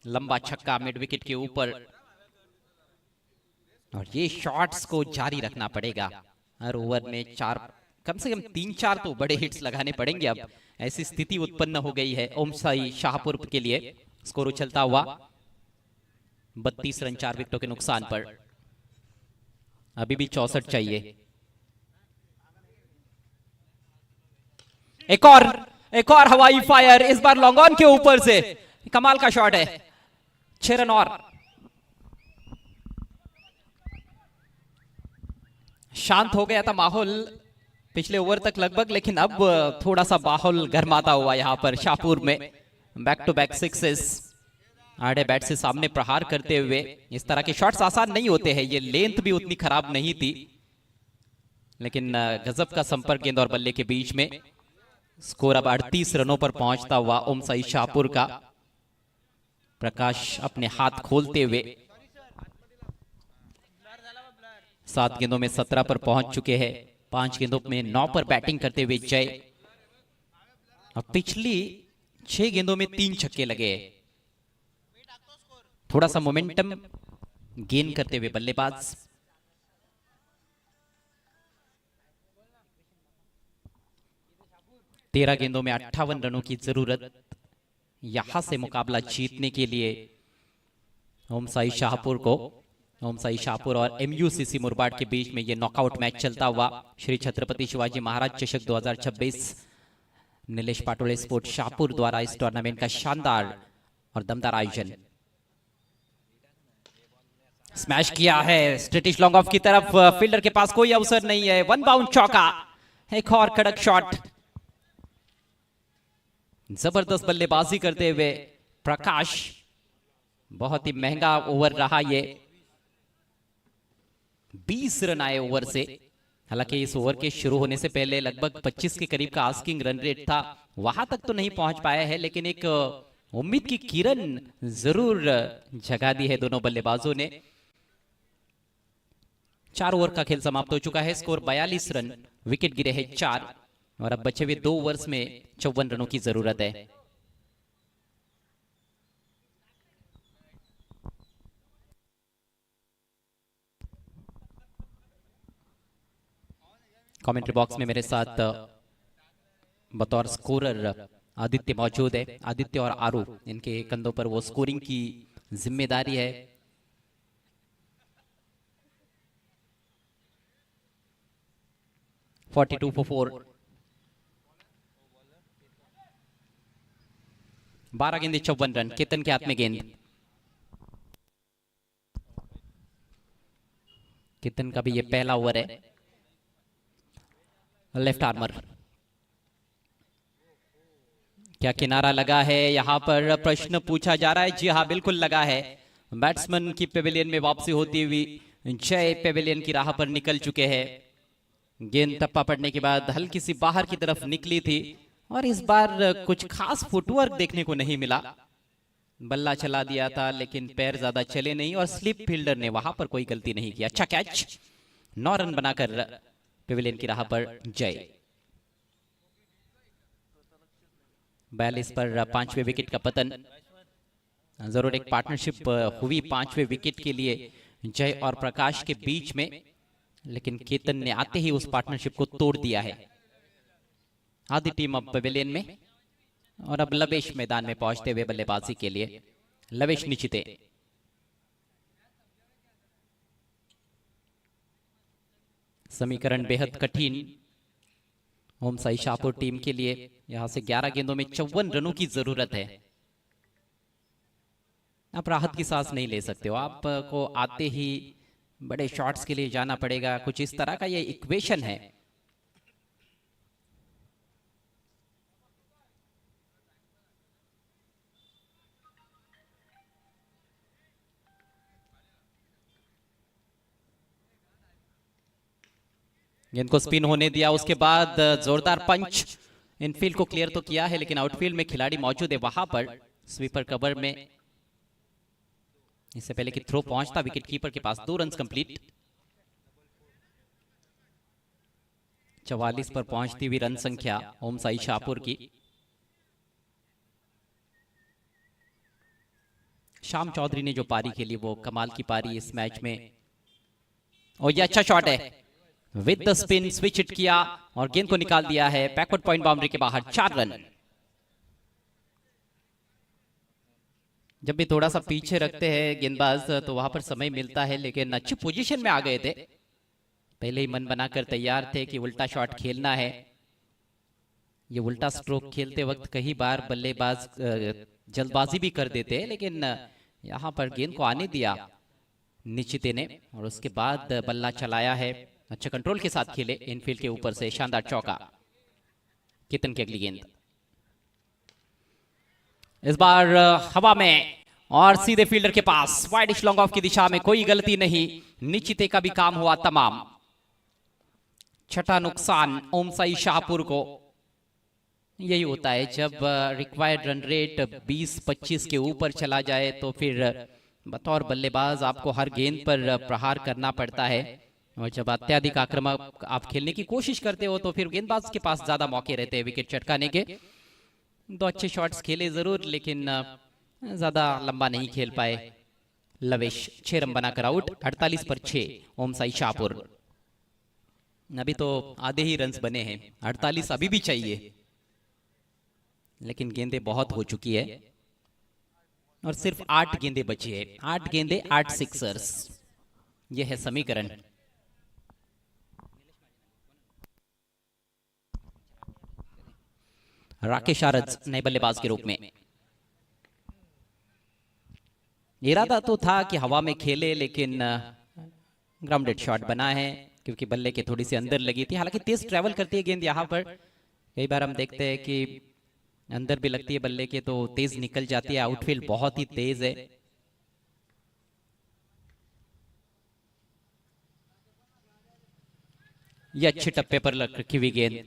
लंबा छक्का मिड विकेट के ऊपर, और ये शॉट्स को जारी रखना पड़ेगा। हर ओवर में चार, कम से कम 3-4 तो बड़े हिट्स लगाने पड़ेंगे। अब ऐसी स्थिति उत्पन्न हो गई है ओम साई शाहपुर के लिए। स्कोर उछलता हुआ 32 रन 4 विकेटों के नुकसान पर। अभी भी 64 चाहिए। एक और हवाई फायर, इस बार लॉन्ग ऑन के ऊपर से। कमाल का शॉट है। 6 रन और। शांत हो गया था माहौल पिछले ओवर तक लगभग, लेकिन अब थोड़ा सा माहौल गर्माता हुआ यहां पर शाहपुर में। बैक टू बैक सिक्सेस, आड़े बैट से सामने प्रहार करते हुए। इस तरह के शॉट्स आसान नहीं होते हैं। ये लेंथ भी उतनी खराब नहीं थी, लेकिन गजब का संपर्क गेंद और बल्ले के बीच में। स्कोर अब 38 रनों पर पहुंचता हुआ ओम साई शाहपुर का। प्रकाश अपने हाथ खोलते हुए 7 गेंदों में 17 पर पहुंच चुके हैं। 5 गेंदों में 9 पर बैटिंग करते हुए जय। और पिछली 6 गेंदों में 3 छक्के लगे। थोड़ा सा मोमेंटम गेन करते हुए बल्लेबाज। तेरह गेंदों में 58 रनों की जरूरत यहां से मुकाबला जीतने के लिए ओम साई शाहपुर को। ओम साई शाहपुर और MUCC मुरबाड के बीच में यह नॉकआउट मैच चलता हुआ श्री छत्रपति शिवाजी महाराज चषक 2026 नीलेश पाटोले स्पोर्ट शाहपुर द्वारा इस टूर्नामेंट का शानदार और दमदार आयोजन। स्मैश किया है स्ट्रेटिश लॉन्ग ऑफ की तरफ। फील्डर के पास कोई अवसर नहीं है। 1 बाउंड चौका। एक और कड़क शॉट। जबरदस्त बल्लेबाजी करते हुए प्रकाश। बहुत ही महंगा ओवर रहा ये। 20 रन आए ओवर से। हालांकि इस ओवर के शुरू होने से पहले लगभग 25 के करीब का आस्किंग रन रेट था। वहां तक तो नहीं पहुंच पाया है, लेकिन एक उम्मीद की किरण जरूर जगा दी है दोनों बल्लेबाजों ने। 4 ओवर का खेल समाप्त हो चुका है। स्कोर 42 रन, विकेट गिरे हैं 4, और अब बचे हुए 2 ओवर्स में 54 रनों की जरूरत है। कमेंट्री बॉक्स में मेरे साथ बतौर स्कोरर आदित्य मौजूद है। आदित्य और आरू, इनके कंधों पर वो स्कोरिंग की जिम्मेदारी है। $42 for 4। 12 गेंदे 54 रन। केतन के हाथ में गेंद। केतन का भी ये पहला ओवर है। Left armour. क्या किनारा लगा है? यहां पर प्रश्न पूछा जा रहा है। जी हाँ, बिल्कुल लगा है। बैट्समैन की पेविलियन में वापसी होती हुई जय पेविलियन की राह पर निकल चुके हैं। गेंद टप्पा पड़ने के बाद हल्की सी बाहर की तरफ निकली थी, और इस बार कुछ खास फुटवर्क देखने को नहीं मिला। बल्ला चला दिया था, लेकिन पैर ज्यादा चले नहीं, और स्लिप फील्डर ने वहां पर कोई गलती नहीं की। अच्छा कैच। 9 रन बनाकर पेविलियन की राह पर जय। 42 पर 5वें विकेट का पतन। जरूर एक पार्टनरशिप हुई 5वें विकेट के लिए जय और प्रकाश के बीच में, लेकिन केतन ने आते ही उस पार्टनरशिप को तोड़ दिया है। आधी टीम अब पेविलियन में, और अब लवेश मैदान में पहुंचते हुए बल्लेबाजी के लिए। लवेश निचिते। समीकरण बेहद कठिन ओम साई शाहपुर टीम के लिए। यहां से 11 गेंदों में 54 रनों की जरूरत है। आप राहत की सांस नहीं ले सकते हो। आपको आते ही बड़े शॉट्स के लिए जाना पड़ेगा। कुछ इस तरह का ये इक्वेशन है। गेंद को स्पिन होने दिया, उसके बाद जोरदार पंच। इनफील्ड को क्लियर तो किया है लेकिन आउटफील्ड में खिलाड़ी मौजूद है, वहां पर स्वीपर कवर में। इससे पहले कि थ्रो पहुंचता विकेट कीपर के पास 2 रन कंप्लीट। 44 पर पहुंचती हुई रन संख्या ओम साई शाहपुर की। श्याम चौधरी ने जो पारी खेली वो कमाल की पारी इस मैच में। और ये अच्छा शॉट है, with the spin switch hit किया और गेंद को निकाल दिया है बैकवर्ड पॉइंट बाउंड्री के बाहर। 4 रन। जब भी थोड़ा सा पीछे रखते हैं गेंदबाज तो वहां पर समय मिलता है, लेकिन अच्छी पोजीशन में आ गए थे। पहले ही मन बनाकर तैयार थे कि उल्टा शॉट खेलना है। ये उल्टा स्ट्रोक खेलते वक्त कई बार बल्लेबाज जल्दबाजी भी कर देते हैं, लेकिन यहां पर गेंद को आने दिया निश्चिते ने और उसके बाद बल्ला चलाया है। अच्छे कंट्रोल के साथ खेले, इनफील्ड के ऊपर से शानदार चौका। केतन की अगली गेंद इस बार हवा में और सीधे फील्डर के पास, वाइडिश लॉन्ग ऑफ की दिशा में, कोई गलती नहीं। निश्चिते का भी काम हुआ तमाम। छठा नुकसान ओम साई शाहपुर को। यही होता है जब रिक्वायर्ड रन रेट 20-25 के ऊपर चला जाए तो फिर बतौर बल्लेबाज आपको हर गेंद पर प्रहार करना पड़ता है। और जब अत्यधिक आक्रामक आप खेलने की कोशिश करते हो तो फिर गेंदबाज के पास ज्यादा मौके रहते हैं विकेट चटकाने के। 2 अच्छे शॉट्स खेले जरूर, लेकिन ज्यादा लंबा नहीं खेल पाए। लवेश 6 रन बनाकर आउट। 48 पर 6 ओम साई शाहपुर। अभी तो आधे ही रन्स बने हैं, 48 अभी भी चाहिए, लेकिन गेंदें बहुत हो चुकी है और सिर्फ 8 गेंदें बची है। 8 गेंदें 8 सिक्सर्स, यह है समीकरण। राकेश आरज नए बल्लेबाज के रूप में। इरादा तो था कि हवा में खेले, लेकिन ग्राउंडेड शॉट बना है क्योंकि बल्ले के थोड़ी सी अंदर लगी थी। हालांकि तेज ट्रेवल करती है गेंद यहां पर। कई बार हम देखते हैं कि अंदर भी लगती है बल्ले के तो तेज निकल जाती है। आउटफील्ड बहुत ही तेज है। ये अच्छे टप्पे पर रखी हुई गेंद,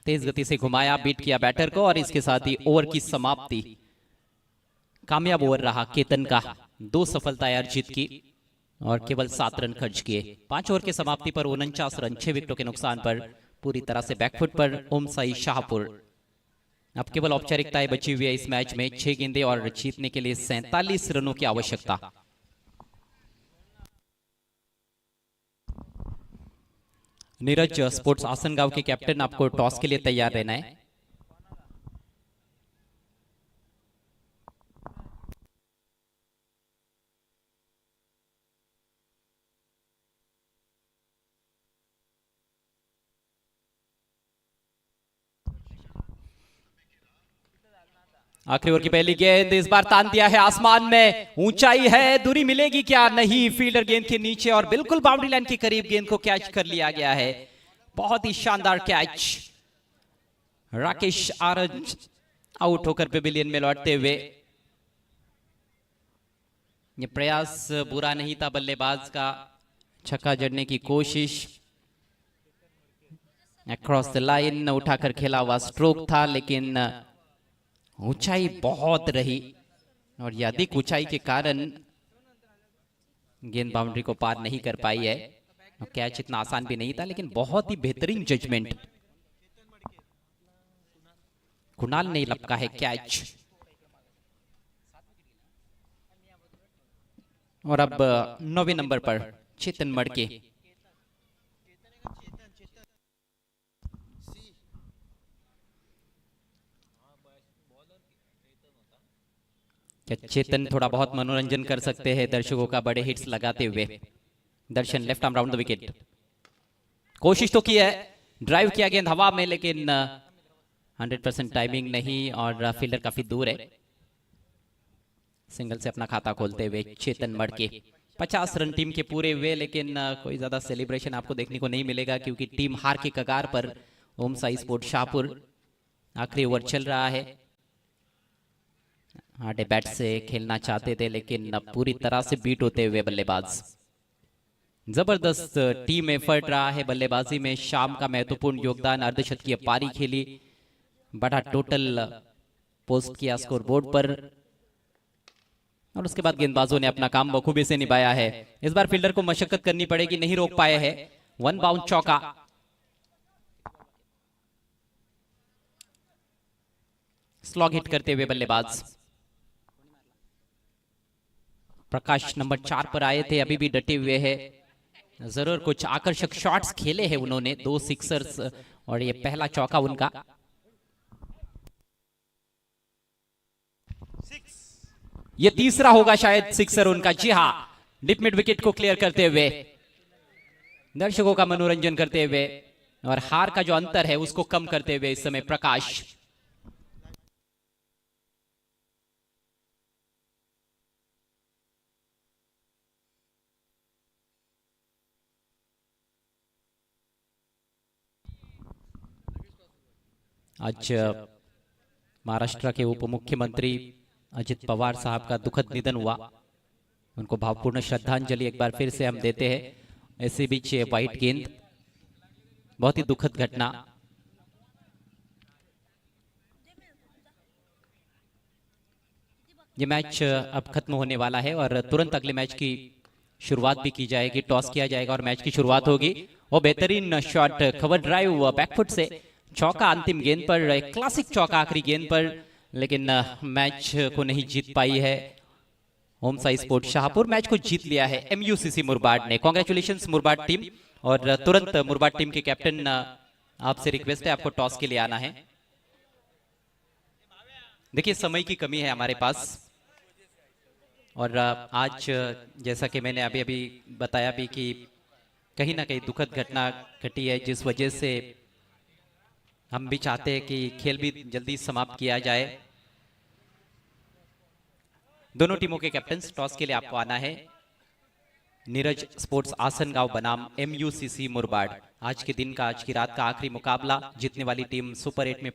तेज गति से घुमाया, बीट किया बैटर को और इसके साथ ही ओवर की समाप्ति। कामयाब ओवर रहा केतन का। 2 सफलताएं अर्जित की और केवल 7 रन खर्च किए। 5 ओवर की समाप्ति पर 49 रन, 6 विकेटों के नुकसान पर पूरी तरह से बैकफुट पर ओम साई शाहपुर। अब केवल औपचारिकताएं बची हुई है इस मैच में। 6 गेंदें और जीतने के लिए 47 रनों की आवश्यकता। नीरज स्पोर्ट्स आसनगांव के कैप्टन, आपको टॉस के लिए तैयार रहना है। आखिरी ओवर की पहली गेंद इस बार तान दिया है आसमान में। ऊंचाई है, दूरी मिलेगी क्या? नहीं, फील्डर गेंद के नीचे और बिल्कुल बाउंड्री लाइन के करीब गेंद को कैच कर लिया गया है। बहुत ही शानदार कैच। राकेश आरज आउट होकर पेविलियन में लौटते हुए। ये प्रयास बुरा नहीं था बल्लेबाज का, छक्का जड़ने की कोशिश। अक्रॉस द लाइन उठाकर खेला हुआ स्ट्रोक था, लेकिन ऊंचाई बहुत रही और यह अधिक ऊंचाई के कारण गेंद बाउंड्री को पार नहीं कर पाई है। कैच इतना आसान भी नहीं था, लेकिन बहुत ही बेहतरीन जजमेंट। कुणाल ने लपका है कैच। और अब 9वें नंबर पर चेतन मड़के। चेतन थोड़ा बहुत मनोरंजन कर सकते हैं दर्शकों का बड़े हिट्स लगाते हुए। Darshan left arm round the wicket. कोशिश तो की है, ड्राइव किया गेंद हवा में, लेकिन 100% टाइमिंग नहीं और फील्डर काफी दूर है। सिंगल से अपना खाता खोलते हुए चेतन मड़के। 50 रन टीम के पूरे हुए, लेकिन कोई ज्यादा सेलिब्रेशन आपको देखने को नहीं मिलेगा क्योंकि टीम हार के कगार पर ओम साई स्पोर्ट्स शाहपुर। आखिरी ओवर चल रहा है। हार्डे बैट से खेलना चाहते थे, लेकिन पूरी तरह से बीट होते हुए बल्लेबाज। जबरदस्त टीम एफर्ट रहा है बल्लेबाजी में। शाम का महत्वपूर्ण योगदान, अर्धशतकीय पारी खेली, बड़ा टोटल पोस्ट किया स्कोर बोर्ड पर, और उसके बाद गेंदबाजों ने अपना काम बखूबी से निभाया है। इस बार फील्डर को मशक्कत करनी पड़ेगी, नहीं रोक पाए हैं। 1 बाउंड चौका। स्लॉग हिट करते हुए बल्लेबाज प्रकाश नंबर 4 पर आए थे, अभी भी डटे हुए हैं। जरूर कुछ आकर्षक शॉट्स खेले हैं उन्होंने, 2 सिक्सर्स और ये पहला चौका उनका। ये तीसरा होगा शायद सिक्सर उनका। जी हाँ, डिप मिड विकेट को क्लियर करते हुए, दर्शकों का मनोरंजन करते हुए और हार का जो अंतर है उसको कम करते हुए इस समय प्रकाश। आज महाराष्ट्र के उप मुख्यमंत्री अजित पवार साहब का दुखद निधन हुआ। उनको भावपूर्ण श्रद्धांजलि एक बार फिर से हम देते हैं। इसी बीच वाइट गेंद, बहुत ही दुखद घटना। ये मैच अब खत्म होने वाला है और तुरंत अगले मैच की शुरुआत भी की जाएगी। टॉस किया जाएगा और मैच की शुरुआत होगी। वो बेहतरीन शॉट, कवर ड्राइव बैकफुट से चौका अंतिम गेंद पर, एक क्लासिक चौका आखिरी गेंद पर, लेकिन मैच को नहीं जीत पाई है home Sai sports Shahpur. Match को जीत लिया है MUCC मुरबाड ने। Congratulations Murbad team. और तुरंत मुरबाड टीम के कैप्टन, आपसे रिक्वेस्ट है, आपको टॉस के लिए आना है। देखिए समय की कमी है हमारे पास, और आज जैसा कि मैंने अभी अभी बताया भी कि कहीं ना कहीं दुखद घटना घटी है, जिस वजह से हम भी चाहते हैं कि खेल भी जल्दी समाप्त किया जाए। दोनों टीमों के कैप्टन, टॉस के लिए आपको आना है। नीरज स्पोर्ट्स आसनगांव बनाम MUCC मुरबाड। आज के दिन का, आज की रात का आखिरी मुकाबला। जीतने वाली टीम सुपर 8 में